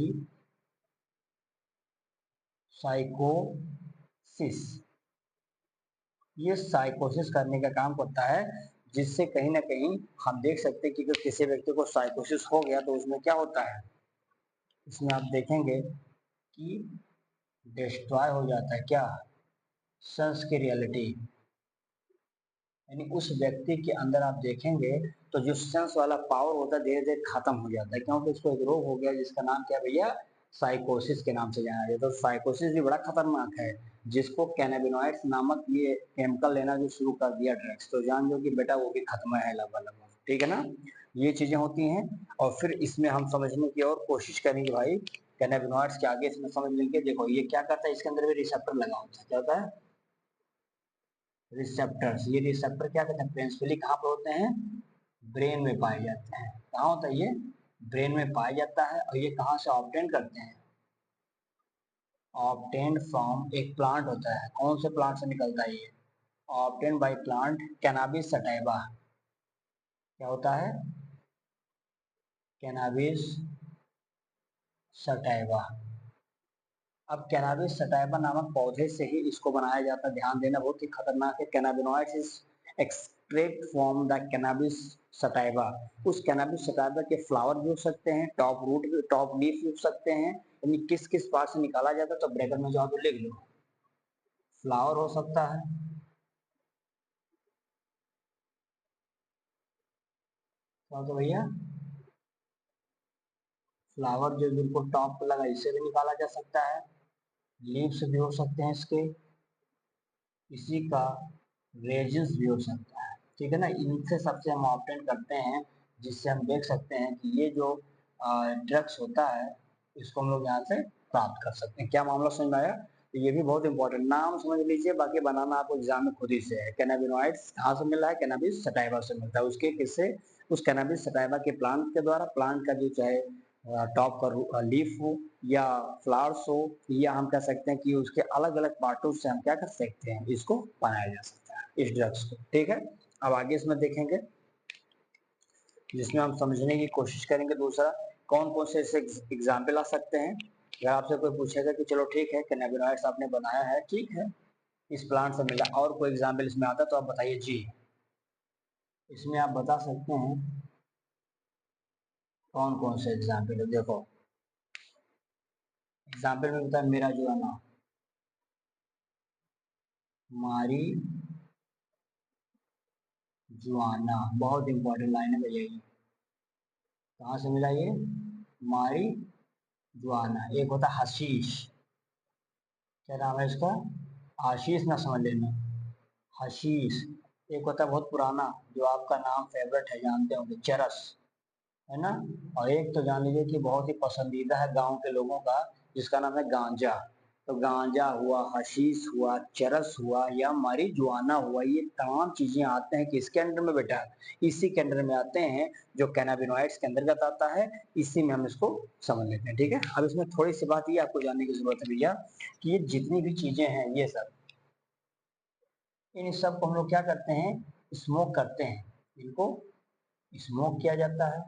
साइकोसिस। ये साइकोसिस करने का काम करता है, जिससे कहीं ना कहीं हम देख सकते हैं कि अगर किसी व्यक्ति को साइकोसिस हो गया तो उसमें क्या होता है, इसमें आप देखेंगे कि डिस्ट्रॉय हो जाता है क्या, सेंस की रियलिटी। यानी उस व्यक्ति के अंदर आप देखेंगे तो जो सेंस वाला पावर होता है धीरे धीरे खत्म हो जाता है, क्योंकि उसको एक रोग हो गया जिसका नाम क्या है भैया, साइकोसिस के नाम से जाना जाता है। तो साइकोसिस भी बड़ा खतरनाक है, जिसको कैनाबिनॉइड्स नामक ये केमिकल लेना जो शुरू कर दिया ड्रग्स, तो जान लो कि बेटा वो भी खत्म है लगभग लगभग। ठीक है ना? ये चीजें होती हैं। और फिर इसमें हम समझने की और कोशिश करेंगे भाई, कैनाबिनॉइड्स के आगे इसमें समझ लेंगे। देखो ये क्या करता है, इसके अंदर भी रिसेप्टर लगा होता है। क्या होता है? रिसेप्टर्स। ये रिसेप्टर क्या कहते हैं, प्रिंसिपली कहाँ पर होते हैं, ब्रेन में पाए जाते हैं। कहाँ होता है ये, ब्रेन में पाया जाता है। और ये कहाँ से ऑब्टेन करते हैं, ऑब्टेन्ड फ्रॉम एक प्लांट होता है, कौन से प्लांट से निकलता है ये? Obtained by plant cannabis sativa. क्या होता है? Cannabis sativa. अब कैनाबिस सटाइवा नामक पौधे से ही इसको बनाया जाता है। ध्यान देना, बहुत ही खतरनाक है। Cannabinoids is extract from the cannabis sativa. उस कैनाबिस सटाइवा के फ्लावर भी हो सकते हैं, टॉप रूट भी, टॉप लीफ भी हो सकते हैं। यानी किस किस पार्ट से निकाला जाता है, तो ब्रैकेट में जाओ तो लिख लो। फ्लावर हो सकता है, तो भैया फ्लावर जो बिल्कुल टॉप पर लगा, इससे भी निकाला जा सकता है। लीव्स भी हो सकते हैं इसके, इसी का रेजिन्स भी हो सकता है। ठीक है ना, इनसे सबसे हम ऑप्टेन करते हैं, जिससे हम देख सकते हैं कि ये जो ड्रग्स होता है, इसको हम लोग यहाँ से प्राप्त कर सकते हैं। क्या मामला समझ में आया? तो ये भी बहुत इंपॉर्टेंट, नाम समझ लीजिए, बाकी बनाना आपको एग्जाम में खुद ही से है। कैनाबिनॉइड्स कहाँ से मिल रहा है? कैनाबिस सटाइवा से मिलता है। उसके किससे? उस कैनाबिस सटाइवा के प्लांट के द्वारा। प्लांट का जो चाहे टॉप का लीफ हो या फ्लावर्स हो, या हम कह सकते हैं कि उसके अलग अलग पार्टों से हम क्या कर सकते हैं, इसको बनाया जा सकता है, इस ड्रग्स को। ठीक है, अब आगे इसमें देखेंगे, जिसमें हम समझने की कोशिश करेंगे। दूसरा, कौन कौन से ऐसे एग्जाम्पल आ सकते हैं। अगर आपसे कोई पूछेगा कि चलो ठीक है, कैनाबिनॉइड्स आपने बनाया है, ठीक है, इस प्लांट से मिला, और कोई एग्जाम्पल इसमें आता तो आप बताइए जी। इसमें आप बता सकते हैं कौन कौन से एग्जाम्पल है। देखो, एग्जाम्पल में बता, मेरा जो है ना, मारी जुआना, बहुत इंपॉर्टेंट लाइन है भैया ये। कहाँ से मिला ये? मारी जुआना। एक होता हशीश, क्या नाम है इसका? आशीष ना समझ लेना, हशीश। एक होता है बहुत पुराना, जो आपका नाम फेवरेट है, जानते होंगे, चरस, है ना। और एक तो जान लीजिए कि बहुत ही पसंदीदा है गांव के लोगों का, जिसका नाम है गांजा। तो गांजा हुआ, हशीश हुआ, चरस हुआ, या marijuana हुआ, ये तमाम चीजें आते हैं किसके अंडर में बेटा? इसी के अंडर में आते हैं, जो कैनाबिनॉइड्स के अंतर्गत आता है। इसी में हम इसको समझ लेते हैं। ठीक है, अब इसमें थोड़ी सी बात ये आपको जानने की जरूरत है भैया, कि ये जितनी भी चीजें हैं, ये सब, इन सब को हम लोग क्या करते हैं? स्मोक करते हैं। इनको स्मोक किया जाता है।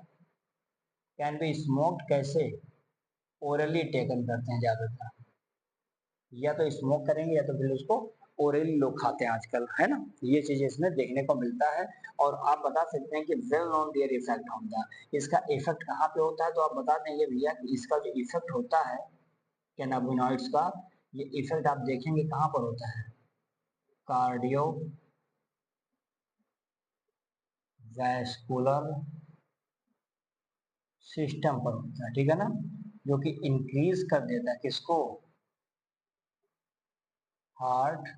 कैन बी स्मोक्ड कैसे? ओरली टेकन करते हैं ज्यादातर, या तो स्मोक करेंगे या तो फिर उसको ओरली लोग खाते हैं आजकल, है ना। ये चीजें इसमें देखने को मिलता है। और आप बता सकते हैं कि वेल नोन डियर इफेक्ट होता है, इसका इफेक्ट कहाँ पे होता है, तो आप बता देंगे भैया कि इसका जो इफेक्ट होता है कैनाबिनॉइड्स का, ये इफेक्ट आप देखेंगे कहाँ पर होता है? कार्डियो वैस्कुलर सिस्टम पर होता है। ठीक है ना, जो कि इंक्रीज कर देता है किसको? Heart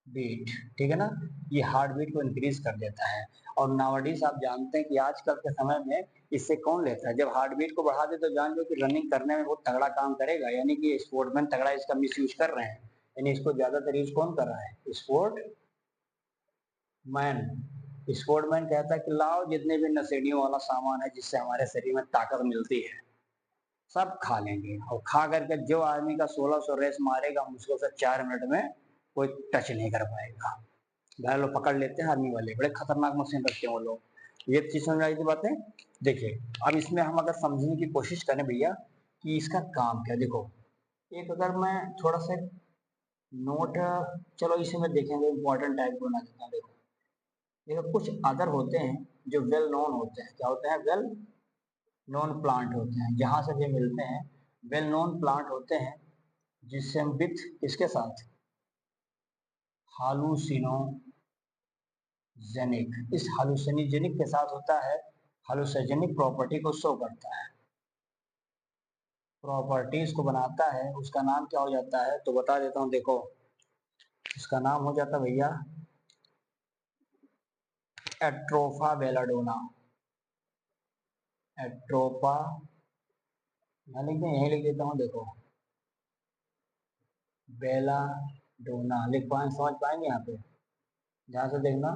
beat. ठीक है ना, ये हार्ट बीट को इंक्रीज कर देता है। और नावडीज आप जानते हैं कि आजकल के समय में इससे कौन लेता है? जब हार्ट बीट को बढ़ा दे तो जान लो कि रनिंग करने में बहुत तगड़ा काम करेगा, यानी कि स्पोर्टमैन तगड़ा इसका मिस यूज कर रहे हैं। यानी इसको ज्यादातर यूज कौन कर रहा है? Sport man. स्पोर्टमैन कहता है कि लाओ जितने भी नशेड़ियों वाला सामान है, जिससे हमारे शरीर में ताकत मिलती है, सब खा लेंगे। और खा करके जो आदमी का 1600 रेस मारेगा, मुझको से 4 मिनट में कोई टच नहीं कर पाएगा। घायल लोग पकड़ लेते हैं, आर्मी वाले बड़े खतरनाक मशीन रखते हैं वो लोग। ये चीज समझ आई थी बातें। देखिए, अब इसमें हम अगर समझने की कोशिश करें भैया कि इसका काम क्या, देखो, एक अगर मैं थोड़ा सा नोट, चलो इसे में देखेंगे, इंपॉर्टेंट टाइप बना देता हूँ। देखो, देखो, कुछ अदर होते हैं जो वेल नोन होते हैं। क्या होते हैं? वेल नोन प्लांट होते हैं, जहां से भी मिलते हैं, वेल नोन प्लांट होते हैं, जिससे हम विथ इसके साथ हालूसिनो जेनिक, इस हालुसिनोजेनिक के साथ होता है, हालुसिनोजेनिक प्रॉपर्टी को शो करता है, प्रॉपर्टीज को बनाता है। उसका नाम क्या हो जाता है, तो बता देता हूँ। देखो, इसका नाम हो जाता है भैया एट्रोफा बेलाडोना। एट्रोपा, मैं लिख दें, यही लिख देता हूँ। देखो, बेलाडोना लिख पाए, समझ पाएंगे यहाँ पे, ध्यान से देखना।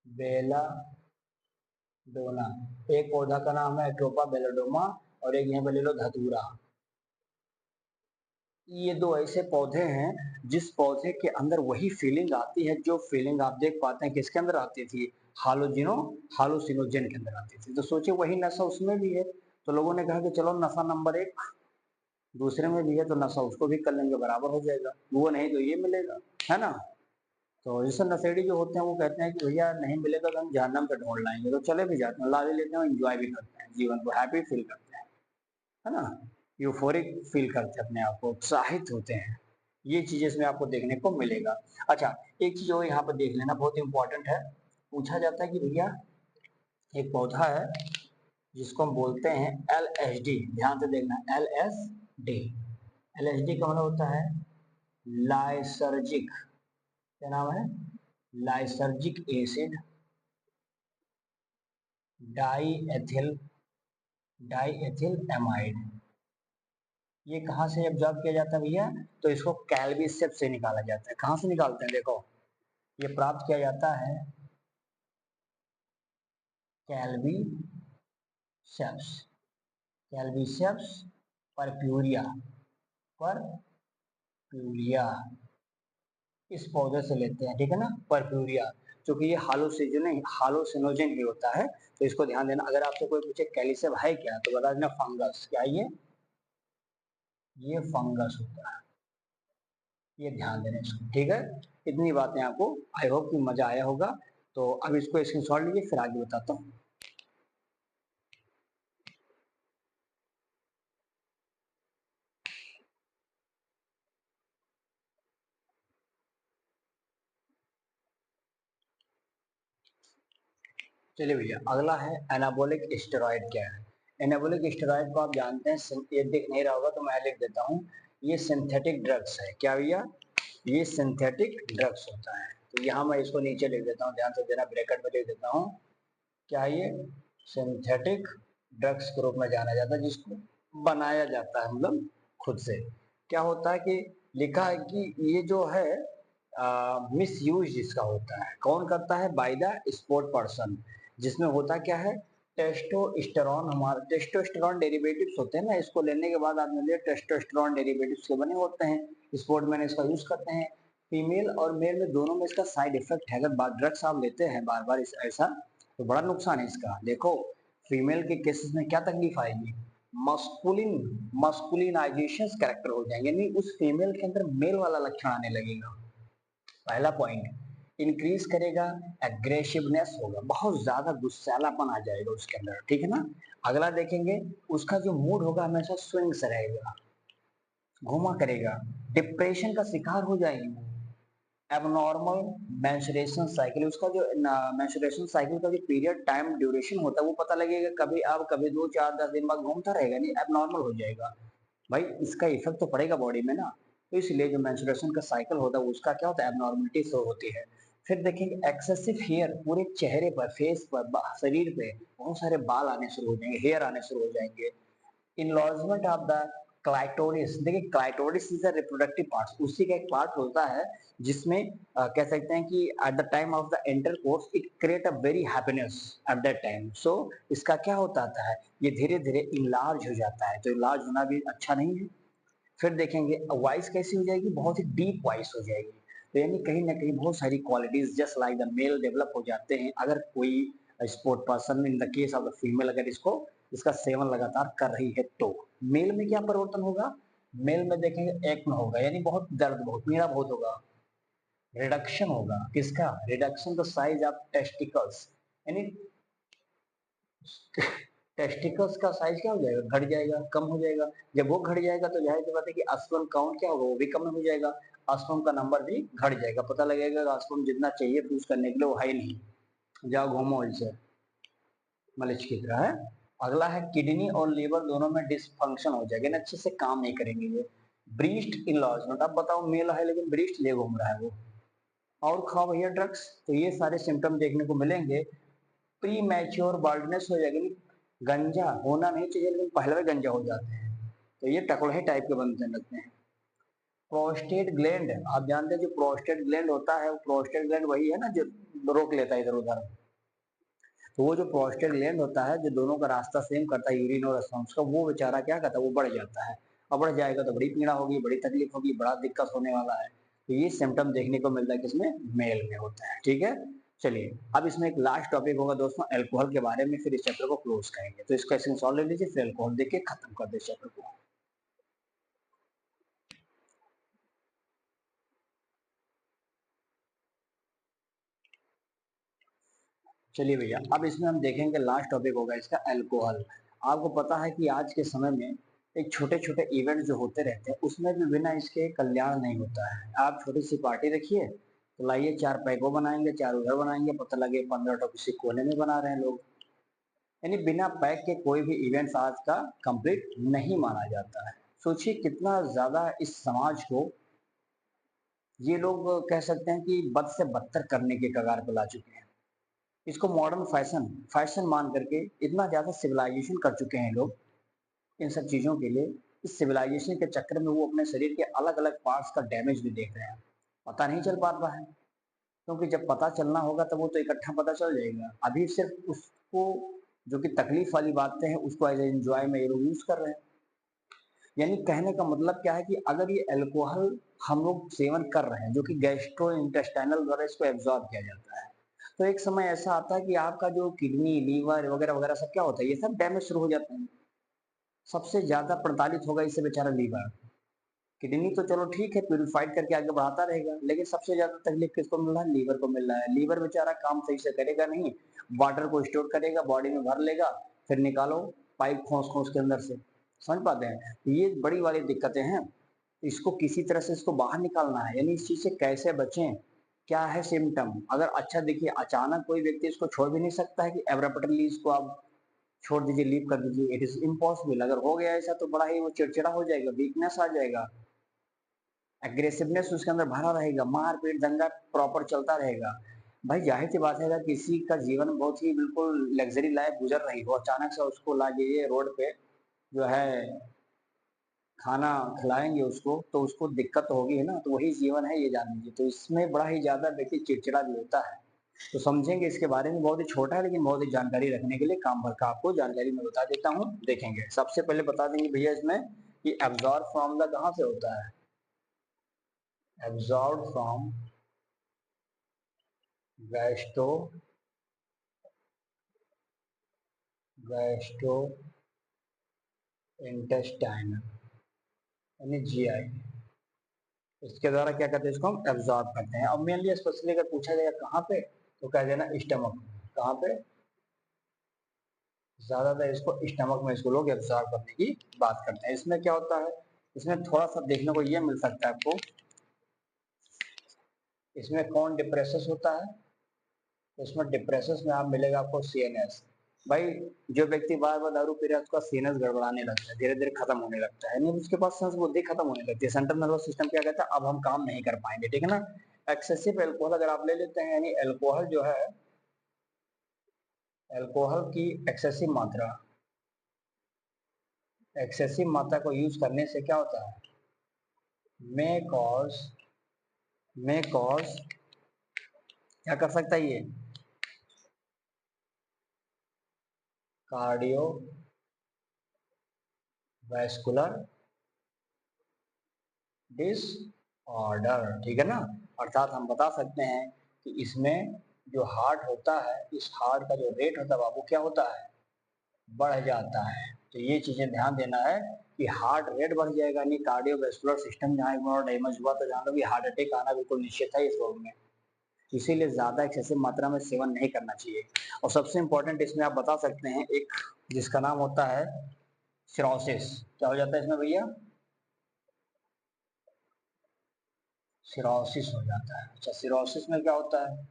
बेलाडोना, एक पौधा का नाम है एट्रोपा बेलाडोमा, और एक यहाँ पे ले लो धतूरा। ये दो ऐसे पौधे हैं जिस पौधे के अंदर वही फीलिंग आती है जो फीलिंग आप देख पाते हैं किसके अंदर आती थी, हालुसिनोजन के अंदर आती थी। तो सोचिए वही नशा उसमें भी है। तो लोगों ने कहा कि चलो नशा नंबर एक दूसरे में भी है तो नशा उसको भी कर लेंगे, बराबर हो जाएगा, वो नहीं तो ये मिलेगा, है ना। तो जैसे नशेड़ी जो होते हैं वो कहते हैं कि भैया नहीं मिलेगा तो हम जहन्नम पे ढूंढ लाएंगे, तो चले भी जाते हैं, ला भी लेते हैं, एंजॉय भी करते हैं, जीवन को हैप्पी फील करते हैं, है ना। यूफोरिक फील करते हैं, अपने आप को उत्साहित होते हैं। ये चीजें इसमें आपको देखने को मिलेगा। अच्छा, एक चीज और यहाँ पर देख लेना बहुत इंपॉर्टेंट है। पूछा जाता है कि भैया एक पौधा है जिसको हम बोलते हैं LSD, ध्यान से देखना, LSD। LSD का मतलब होता है लाइसर्जिक, क्या नाम है, lysergic acid die ethyl amide. ये कहाँ से ऑब्जर्व किया जाता है भैया, तो इसको कैल्विसेप से निकाला जाता है। कहाँ से निकालते हैं, देखो ये प्राप्त किया जाता है कैल्विसेप्स, कैल्विसेप्स परप्यूरिया, परप्यूरिया इस पौधे से लेते हैं, ठीक है ना, परप्यूरिया। क्योंकि ये हालोसिनोजन ही होता है। तो इसको ध्यान देना, अगर आपसे कोई पूछे कैल्विसेप है क्या तो बता देना फंगस, क्या ये फंगस होता है, ये ध्यान देना इसको, ठीक है। इतनी बातें आपको आई होप कि मजा आया होगा। तो अब इसको स्क्रीनशॉट लीजिए, फिर आगे बताता हूँ। चलिए भैया, अगला है एनाबॉलिक स्टेरॉइड। क्या है एनाबॉलिक स्टेरॉइड को आप जानते हैं, ये दिख नहीं रहा होगा तो मैं लिख देता हूँ, ये सिंथेटिक ड्रग्स है। क्या भैया, ये सिंथेटिक ड्रग्स होता है। तो यहाँ मैं इसको नीचे लिख देता हूँ, ध्यान से देना, ब्रैकेट में लिख देता हूँ। क्या ये सिंथेटिक ड्रग्स के रूप में जाना जाता है, जिसको बनाया जाता है मतलब खुद से। क्या होता है कि लिखा है कि ये जो है मिस यूज जिसका होता है, कौन करता है, बाय द स्पोर्ट पर्सन। जिसमें होता क्या है, टेस्टोस्टेरॉन, हमारे टेस्टोस्टेरॉन डेरिवेटिव्स होते हैं ना, इसको लेने के बाद आपने लिए टेस्टोस्टेरॉन डेरिवेटिव्स के बने होते हैं, स्पोर्ट मैन इसका यूज करते हैं। फीमेल और मेल में दोनों में इसका साइड इफेक्ट है। अगर ड्रग्स आप लेते हैं बार बार ऐसा तो बड़ा नुकसान है इसका। देखो फीमेल के केसेस में क्या तकलीफ आएगी, मस्कुलिन मस्कुलिनाइजेशन कैरेक्टर हो जाएंगे, यानी उस फीमेल के अंदर मेल वाला लक्षण आने लगेगा। पहला पॉइंट, इंक्रीज करेगा, एग्रेसिवनेस होगा, बहुत ज्यादा गुस्सैलापन आ जाएगा उसके अंदर, ठीक है ना। अगला देखेंगे, उसका जो मूड होगा हमेशा स्विंग से रहेगा, घुमा करेगा, डिप्रेशन का शिकार हो जाएगी। एबनॉर्मल मेंस्ट्रुएशन साइकिल, उसका जो मेंस्ट्रुएशन साइकिल का जो पीरियड टाइम ड्यूरेशन होता है वो पता लगेगा, कभी अब कभी 2 4 10 दिन बाद घूमता रहेगा, नहीं एबनॉर्मल हो जाएगा। भाई इसका इफेक्ट तो पड़ेगा बॉडी में ना। तो इसलिए जो मेंस्ट्रुएशन का साइकिल होता है उसका क्या होता है, एबनॉर्मलिटी शो होती है। फिर देखेंगे एक्सेसिव हेयर, पूरे चेहरे पर, फेस पर, शरीर पे बहुत सारे बाल आने शुरू हो जाएंगे, हेयर आने शुरू हो जाएंगे। इनलॉजमेंट ऑफ द क्लाइटोरिस, देखिए clitoris is a reproductive part, उसी का एक पार्ट होता है जिसमें कह सकते हैं कि at the time of the intercourse it create a very happiness at that time. So इसका क्या होता है, ये धीरे धीरे इनलार्ज हो जाता है, तो इनलार्ज होना भी अच्छा नहीं है। फिर देखेंगे वॉइस कैसी हो जाएगी, बहुत ही डीप वॉइस हो जाएगी। तो यानी कहीं ना कहीं बहुत सारी qualities just like the male develop हो जाते हैं, अगर कोई sport person in the case of the female अगर इसको इसका सेवन लगातार कर रही है तो। मेल में क्या परिवर्तन होगा, मेल में देखेंगे एक में होगा, यानी बहुत दर्द, बहुत पीड़ा बहुत होगा। रिडक्शन होगा, किसका, reduction the size of testicles, यानी टेस्टिकल्स का साइज क्या हो जाएगा, घट जाएगा, कम हो जाएगा। जब वो घट जाएगा तो जाहिर सी बात है कि स्पर्म काउंट क्या होगा, वो भी कम हो जाएगा, स्पर्म का नंबर भी घट जाएगा। पता लगेगा स्पर्म जितना चाहिए फ्यूज करने के लिए वो है ही नहीं, जाओ घूमो ऐसे मलिच की तरह है। अगला है किडनी और लीवर दोनों में डिसफंक्शन हो जाएगा, अच्छे से काम नहीं करेंगे ये। ब्रीस्ट इनलॉजमेंट, अब बताओ मेल है लेकिन ब्रीस्ट ले घूम रहा है वो, और खाओ भैया ड्रग्स, तो ये सारे सिम्टम देखने को मिलेंगे। प्री मैच्योर बाल्डनेस हो जाएगी, गंजा होना नहीं चाहिए लेकिन पहले में गंजा हो जाते हैं, तो ये टकलहे टाइप के बनने लगते हैं। प्रोस्टेट ग्लैंड, आप जानते हैं जो प्रोस्टेट ग्लैंड होता है, वो प्रोस्टेट ग्लैंड वही है ना जो रोक लेता है इधर उधर। तो वो जो प्रोस्टेट ग्लैंड होता है जो दोनों का रास्ता सेम करता है, यूरिन और स्पर्म का, वो बेचारा क्या करता है, वो बढ़ जाता है। और बढ़ जाएगा तो बड़ी पीड़ा होगी, बड़ी तकलीफ होगी, बड़ा दिक्कत होने वाला है। तो ये सिम्टम देखने को मिलता है किसमें, मेल में होता है। ठीक है, चलिए अब इसमें एक लास्ट टॉपिक होगा दोस्तों अल्कोहल के बारे में, फिर इस चैप्टर को क्लोज करेंगे। तो इसका स्क्रीनशॉट ले लीजिए, फिर अल्कोहल देख के खत्म कर दे चैप्टर को। चलिए भैया, अब इसमें हम देखेंगे लास्ट टॉपिक होगा इसका अल्कोहल। आपको पता है कि आज के समय में एक छोटे छोटे इवेंट जो होते रहते हैं उसमें भी बिना इसके कल्याण नहीं होता है। आप छोटी सी पार्टी रखिए तो लाइए 4 पैको बनाएंगे, 4 उधर बनाएंगे, पता लगे 15 टो किसी कोने में बना रहे हैं लोग। यानी बिना पैक के कोई भी इवेंट आज का कंप्लीट नहीं माना जाता है। सोचिए कितना ज्यादा इस समाज को ये लोग कह सकते हैं कि बद से बदतर करने के कगार पर ला चुके हैं। इसको मॉडर्न फैशन फैशन मान करके इतना ज्यादा सिविलाइजेशन कर चुके हैं लोग इन सब चीजों के लिए। इस सिविलाइजेशन के चक्कर में वो अपने शरीर के अलग अलग पार्ट्स का डैमेज भी देख रहे हैं, पता नहीं चल पा रहा है। क्योंकि जब पता चलना होगा तब वो तो इकट्ठा पता चल जाएगा। अभी सिर्फ उसको जो कि तकलीफ वाली बातें हैं उसको एज एंजॉय में ये लोग यूज कर रहे हैं। यानी कहने का मतलब क्या है कि अगर ये अल्कोहल हम लोग सेवन कर रहे हैं जो कि गैस्ट्रो इंटेस्टाइनल द्वारा इसको एब्जॉर्ब किया जाता है, तो एक समय ऐसा आता है कि आपका जो किडनी लीवर वगैरह वगैरह सब क्या होता है, ये सब डैमेज शुरू हो जाते हैं। सबसे ज्यादा प्रताड़ित होगा इससे बेचारा लीवर। किडनी तो चलो ठीक है, प्यूरिफाइड करके आगे बढ़ाता रहेगा, लेकिन सबसे ज्यादा तकलीफ किसको मिल रहा है, लीवर को मिल रहा है। लीवर बेचारा काम सही से करेगा नहीं, वाटर को स्टोर करेगा, बॉडी में भर लेगा, फिर निकालो पाइप खोस खोस के अंदर से। समझ पाते हैं, ये बड़ी वाली दिक्कतें हैं। इसको किसी तरह से इसको बाहर निकालना है। यानी इस चीज से कैसे बचें, क्या है सिम्टम। अगर अच्छा देखिए, अचानक कोई व्यक्ति इसको छोड़ भी नहीं सकता है कि एब्रप्टली इसको आप छोड़ दीजिए, लीव कर दीजिए, इट इज इम्पॉसिबल। अगर हो गया ऐसा तो बड़ा ही वो चिड़चिड़ा हो जाएगा, वीकनेस आ जाएगा, एग्रेसिवनेस उसके अंदर भरा रहेगा, मारपीट दंगा प्रॉपर चलता रहेगा। भाई जाहिर सी बात है, अगर किसी का जीवन बहुत ही बिल्कुल लग्जरी लाइफ गुजर रही हो, अचानक से उसको ला जाइए रोड पे जो है खाना खिलाएंगे उसको, तो उसको दिक्कत तो होगी है ना। तो वही जीवन है ये, जान लीजिए। तो इसमें बड़ा ही ज्यादा व्यक्ति चिड़चिड़ा भी होता है। तो समझेंगे इसके बारे में, बहुत ही छोटा है लेकिन बहुत ही जानकारी रखने के लिए काम भर का आपको जानकारी मैं बता देता हूँ। देखेंगे सबसे पहले बता देंगे भैया इसमें कि एब्जॉर्ब फ्रॉम द कहाँ से होता है, absorb from gastro gastro intestinal यानी जीआई, इसके द्वारा क्या करते हैं, इसको हम एब्जॉर्ब करते हैं। अब मेनली स्पेशली अगर पूछा जाएगा कहाँ पे, तो कह देना स्टमक। कहाँ पे, ज्यादातर इसको स्टमक में इसको लोग एब्जॉर्ब करने की बात करते हैं। इसमें क्या होता है, इसमें थोड़ा सा देखने को ये मिल सकता है आपको, इसमें कौन डिप्रेसस होता है, तो इसमें डिप्रेसस में आप मिलेगा आपको सीएनएस। भाई जो व्यक्ति बार बार दारू पी रहा है उसका सीएनएस गड़बड़ाने लगता है, धीरे धीरे खत्म होने लगता है, नहीं उसके पास सांस बुद्धि खत्म होने लगती है, सेंट्रल नर्वस सिस्टम क्या कहता है अब हम काम नहीं कर पाएंगे। ठीक है ना। एक्सेसिव अल्कोहल अगर आप ले लेते हैं, यानी अल्कोहल जो है, अल्कोहल की एक्सेसिव मात्रा को यूज करने से क्या होता है, मे कॉज क्या कर सकता है ये, कार्डियो वैस्कुलर डिसऑर्डर। ठीक है ना। अर्थात हम बता सकते हैं कि इसमें जो हार्ट होता है, इस हार्ट का जो रेट होता है बाबू क्या होता है, बढ़ जाता है। तो ये चीजें ध्यान देना है कि हार्ट रेट बढ़ जाएगा, नहीं कार्डियोवैस्कुलर सिस्टम जहाँ एक बार डैमेज हुआ तो जान लो कि हार्ट अटैक आना बिल्कुल निश्चित है इस रोग में। इसीलिए ज्यादा एक्सेसिव मात्रा में सेवन नहीं करना चाहिए। और सबसे इंपॉर्टेंट इसमें आप बता सकते हैं एक, जिसका नाम होता है सिरोसिस। क्या हो जाता है इसमें भैया, सिरोसिस हो जाता है। अच्छा सिरोसिस में क्या होता है,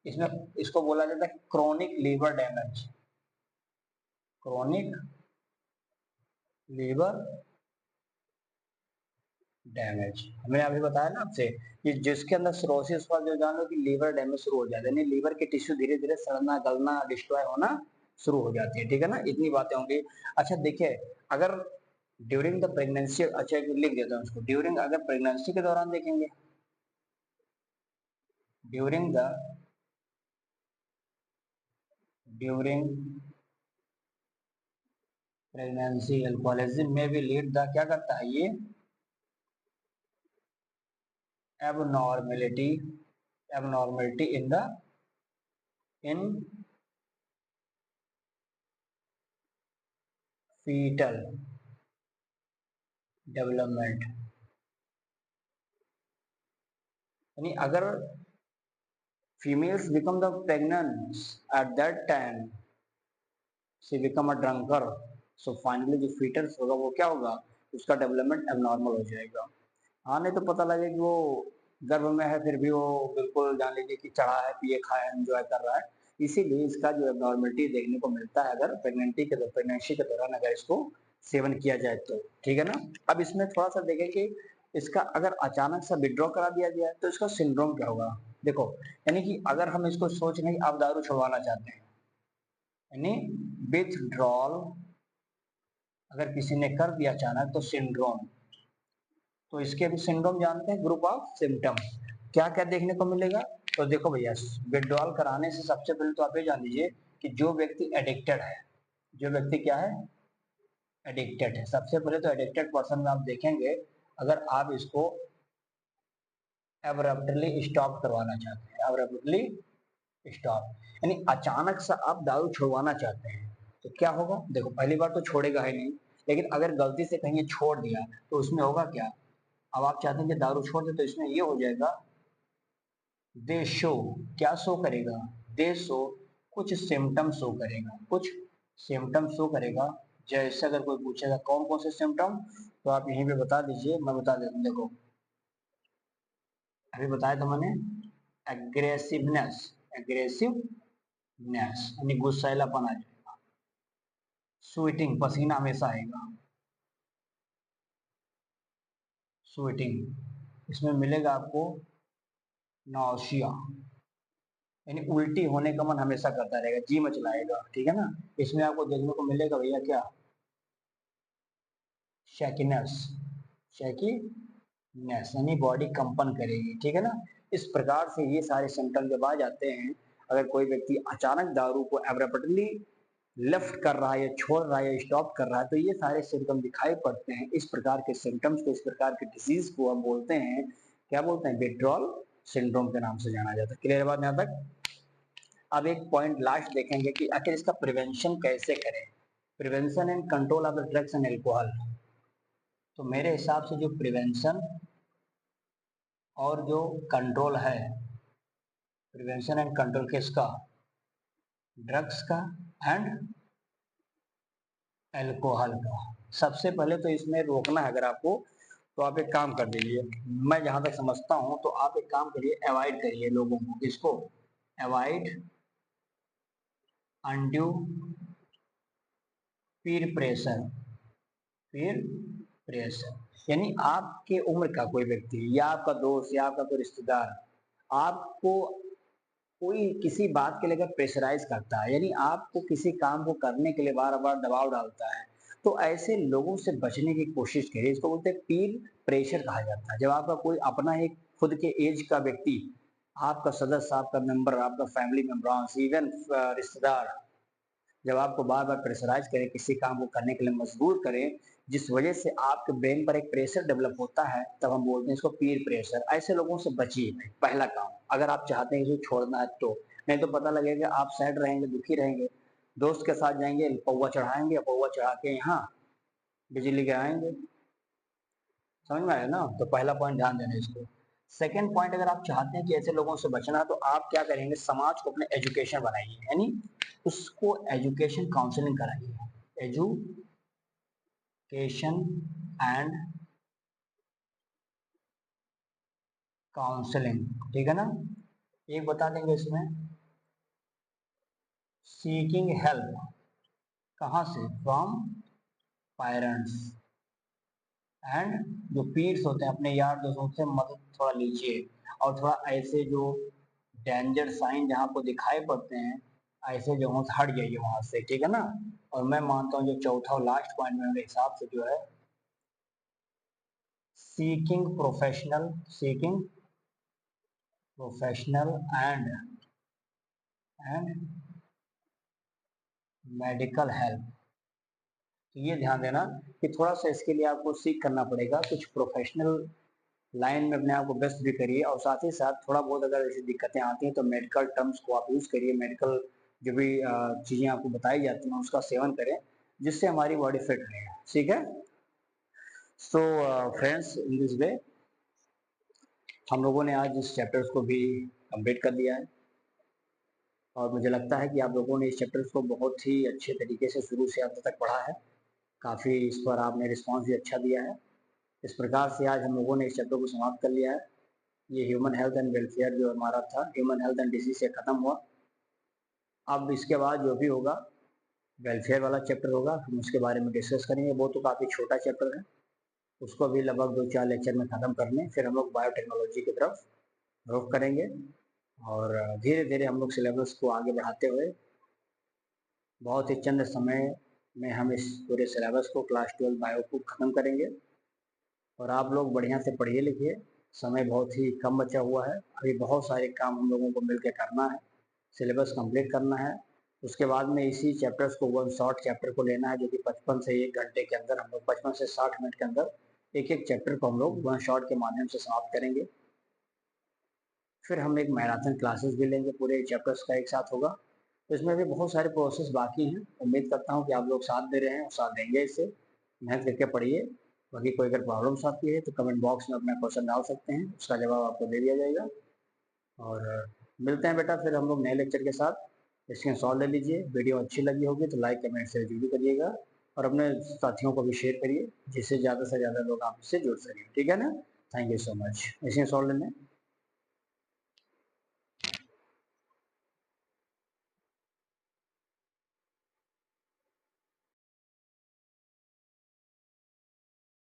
इसमें इसको बोला जाता है chronic liver damage, chronic liver damage. हमने अभी बताया ना आपसे कि जिसके अंदर सिरोसिस हुआ, जो जान लो कि लीवर डैमेज शुरू हो जाता है, यानी लीवर के टिश्यू धीरे धीरे सड़ना गलना डिस्ट्रॉय होना शुरू हो जाती है। ठीक है ना, इतनी बातें होंगी। अच्छा देखिए, अगर ड्यूरिंग द प्रेगनेंसी, अच्छा लिख देता हूँ इसको, ड्यूरिंग अगर प्रेगनेंसी के दौरान देखेंगे, during the during pregnancy alcoholism में भी लीड द, क्या करता है ये, एबनॉर्मेलिटी, एबनॉर्मेलिटी इन फीटल डेवलपमेंट। यानी अगर females become the pregnant at that time, she become a drunkard, so finally जो fetus होगा वो क्या होगा, उसका डेवलपमेंट एबनॉर्मल हो जाएगा। हाँ, नहीं तो पता लगे कि वो गर्भ में है फिर भी वो बिल्कुल जान लीजिए कि चढ़ा है, पिए खाए एंजॉय कर रहा है। इसीलिए इसका जो एबनॉर्मलिटी देखने को मिलता है अगर प्रेगनेंसी के दौरान अगर इसको सेवन किया जाए तो, ठीक है ना। अब इसमें थोड़ा सा देखें कि इसका अगर अचानक से विड्रॉ करा दिया जाए तो इसका सिंड्रोम क्या होगा। देखो, यानी कि अगर हम इसको सोच रहे हैं आप दारू छुड़वाना चाहते हैं, यानी विथड्रॉल अगर किसी ने कर दिया अचानक तो सिंड्रोम। तो इसके भी सिंड्रोम जानते हैं, ग्रुप ऑफ सिम्टम क्या क्या देखने को मिलेगा। तो देखो भैया, विड्रॉल कराने से सबसे पहले तो आप ये जान लीजिए कि जो व्यक्ति एडिक्टेड है, जो व्यक्ति क्या है, एडिक्टेड है। सबसे पहले तो एडिक्टेड पर्सन में आप देखेंगे अगर आप इसको एब्रप्टली स्टॉप करवाना चाहते हैं, एब्रप्टली स्टॉप, यानी अचानक से आप दारू छुड़वाना चाहते हैं तो क्या होगा। देखो, पहली बार तो छोड़ेगा ही नहीं, लेकिन अगर गलती से कहीं छोड़ दिया तो उसमें होगा क्या। अब आप चाहते हैं कि दारू छोड़ दे तो इसमें ये हो जाएगा, दे शो, क्या शो करेगा, दे शो, कुछ सिम्टम शो करेगा, कुछ सिम्टम शो करेगा। जैसे अगर कोई पूछेगा कौन कौन से सिम्टम, तो आप यहीं पे बता दीजिए, मैं बता देता हूँ। देखो, अभी बताया था मैंने, एग्रेसिवनेस, एग्रेसिवनेस यानी गुस्सैलापन आ जाएगा, स्वेटिंग, पसीना हमेशा आएगा, स्वेटिंग, इसमें मिलेगा आपको नौसिया, यानी उल्टी होने का मन हमेशा करता रहेगा, जी मचलाएगा, ठीक है ना। इसमें आपको देखने को मिलेगा भैया क्या, शेकिनेस, शेकीनेस यानी बॉडी कंपन करेगी, ठीक है ना। इस प्रकार से ये सारे सिम्टम जब आ जाते हैं, अगर कोई व्यक्ति अचानक दारू को एब्रप्टली लेफ्ट कर रहा है या छोड़ रहा है या स्टॉप कर रहा है तो ये सारे सिम्टम दिखाई पड़ते हैं। इस प्रकार के सिम्टम्स को, इस प्रकार के डिजीज को हम बोलते हैं, क्या बोलते हैं, विड्रॉल सिंड्रोम के नाम से जाना जाता है। क्लियर बात यहाँ तक। अब एक पॉइंट लास्ट देखेंगे कि आखिर इसका प्रिवेंशन कैसे करें, prevention and control of the drugs and alcohol. तो मेरे हिसाब से जो प्रिवेंशन और जो कंट्रोल है, प्रिवेंशन एंड कंट्रोल किसका, ड्रग्स का एंड अल्कोहल का। सबसे पहले तो इसमें रोकना है अगर आपको, तो आप एक काम कर दीजिए, मैं जहां तक समझता हूं तो आप एक काम करिए, अवॉइड करिए लोगों को, किसको, अवॉइड अनड्यू पीर प्रेशर, पीर प्रेशर यानी आपके उम्र का कोई व्यक्ति या आपका दोस्त या आपका कोई रिश्तेदार आपको कोई किसी बात के लिए अगर प्रेशराइज करता है, यानी आपको किसी काम को करने के लिए बार बार दबाव डालता है, तो ऐसे लोगों से बचने की कोशिश करिए। इसको बोलते हैं पीर प्रेशर कहा जाता है। जब आपका कोई अपना एक खुद के एज का व्यक्ति, आपका सदस्य, आपका मेंबर, आपका फैमिली मेंबर, इवन रिश्तेदार, जब आपको बार बार प्रेशराइज करें, किसी काम को करने के लिए मजबूर करें, जिस वजह से आपके ब्रेन पर एक प्रेशर डेवलप होता है, तब हम बोलते हैं इसको पीर प्रेशर। ऐसे लोगों से बचिए, पहला काम, अगर आप चाहते हैं इसे छोड़ना है तो। नहीं तो पता लगेगा आप सैड रहेंगे, दुखी रहेंगे, दोस्त के साथ जाएंगे, पौवा चढ़ाएंगे, पौवा चढ़ा के यहाँ बिजली गिराएंगे। समझ में आया ना। तो पहला पॉइंट ध्यान देना इसको। सेकेंड पॉइंट, अगर आप चाहते हैं कि ऐसे लोगों से बचना तो आप क्या करेंगे, समाज को अपने एजुकेशन बनाइए, यानी उसको एजुकेशन काउंसलिंग कराइए, एजुकेशन एंड काउंसलिंग, ठीक है ना। एक बता देंगे इसमें, सीकिंग हेल्प, कहाँ से, फ्रॉम पेरेंट्स एंड जो पीर्स होते हैं, अपने यार दोस्तों से मदद थोड़ा लीजिए। और थोड़ा ऐसे जो डेंजर साइन जहाँ को दिखाई पड़ते हैं, ऐसे जगहों से हट जाइए वहां से, ठीक है ना। और मैं मानता हूँ जो चौथा और लास्ट पॉइंट मेरे हिसाब से जो है, seeking professional, seeking professional and medical help. तो ये ध्यान देना कि थोड़ा सा इसके लिए आपको सीख करना पड़ेगा, कुछ प्रोफेशनल लाइन में अपने आप को बेस्ट भी करिए, और साथ ही साथ थोड़ा बहुत अगर ऐसी दिक्कतें आती हैं तो मेडिकल टर्म्स को आप यूज़ करिए, मेडिकल जो भी चीज़ें आपको बताई जाती हैं उसका सेवन करें, जिससे हमारी बॉडी फिट रहे। ठीक है। So friends, in this way हम लोगों ने आज इस चैप्टर्स को भी कंप्लीट कर लिया है, और मुझे लगता है कि आप लोगों ने इस चैप्टर्स को बहुत ही अच्छे तरीके से शुरू से अंत तक पढ़ा है। काफ़ी इस पर आपने रिस्पॉन्स भी अच्छा दिया है। इस प्रकार से आज हम लोगों ने इस चैप्टर को समाप्त कर लिया है। ये ह्यूमन हेल्थ एंड वेलफेयर जो हमारा था, ह्यूमन हेल्थ एंड डिजीज से ख़त्म हुआ। अब इसके बाद जो भी होगा वेलफेयर वाला चैप्टर होगा, हम उसके बारे में डिस्कस करेंगे। वो तो काफ़ी छोटा चैप्टर है, उसको भी लगभग 2-4 लेक्चर में ख़त्म कर लें, फिर हम लोग बायोटेक्नोलॉजी की तरफ रुख करेंगे, और धीरे धीरे हम लोग सिलेबस को आगे बढ़ाते हुए बहुत ही चंद समय में हम इस पूरे सिलेबस को क्लास 12 बायो को ख़त्म करेंगे। और आप लोग बढ़िया से पढ़िए लिखिए, समय बहुत ही कम बचा हुआ है, अभी बहुत सारे काम हम लोगों को मिलकर करना है, सिलेबस कंप्लीट करना है। उसके बाद में इसी चैप्टर्स को वन शॉर्ट चैप्टर को लेना है, जो कि 55 से 1 घंटे के अंदर हम लोग 55 से 60 मिनट के अंदर एक एक चैप्टर को हम लोग वन शॉट के माध्यम से समाप्त करेंगे। फिर हम एक मैराथन क्लासेस भी लेंगे, पूरे चैप्टर्स का एक साथ होगा। तो इसमें भी बहुत सारे प्रोसेस बाकी हैं, उम्मीद करता हूँ कि आप लोग साथ दे रहे हैं और साथ देंगे। इससे मेहनत करके पढ़िए। बाकी कोई अगर प्रॉब्लम्स आती है तो कमेंट बॉक्स में अपना क्वेश्चन डाल सकते हैं, उसका जवाब आपको दे दिया जाएगा। और मिलते हैं बेटा फिर हम लोग नए लेक्चर के साथ। इसके सॉल्व ले लीजिए। वीडियो अच्छी लगी होगी तो लाइक कमेंट शेयर जरूर करिएगा, और अपने साथियों को भी शेयर करिए, जिससे ज़्यादा से ज़्यादा लोग आपसे जुड़ सकें। ठीक है ना। Thank you so much. इसमें सॉल्व लेने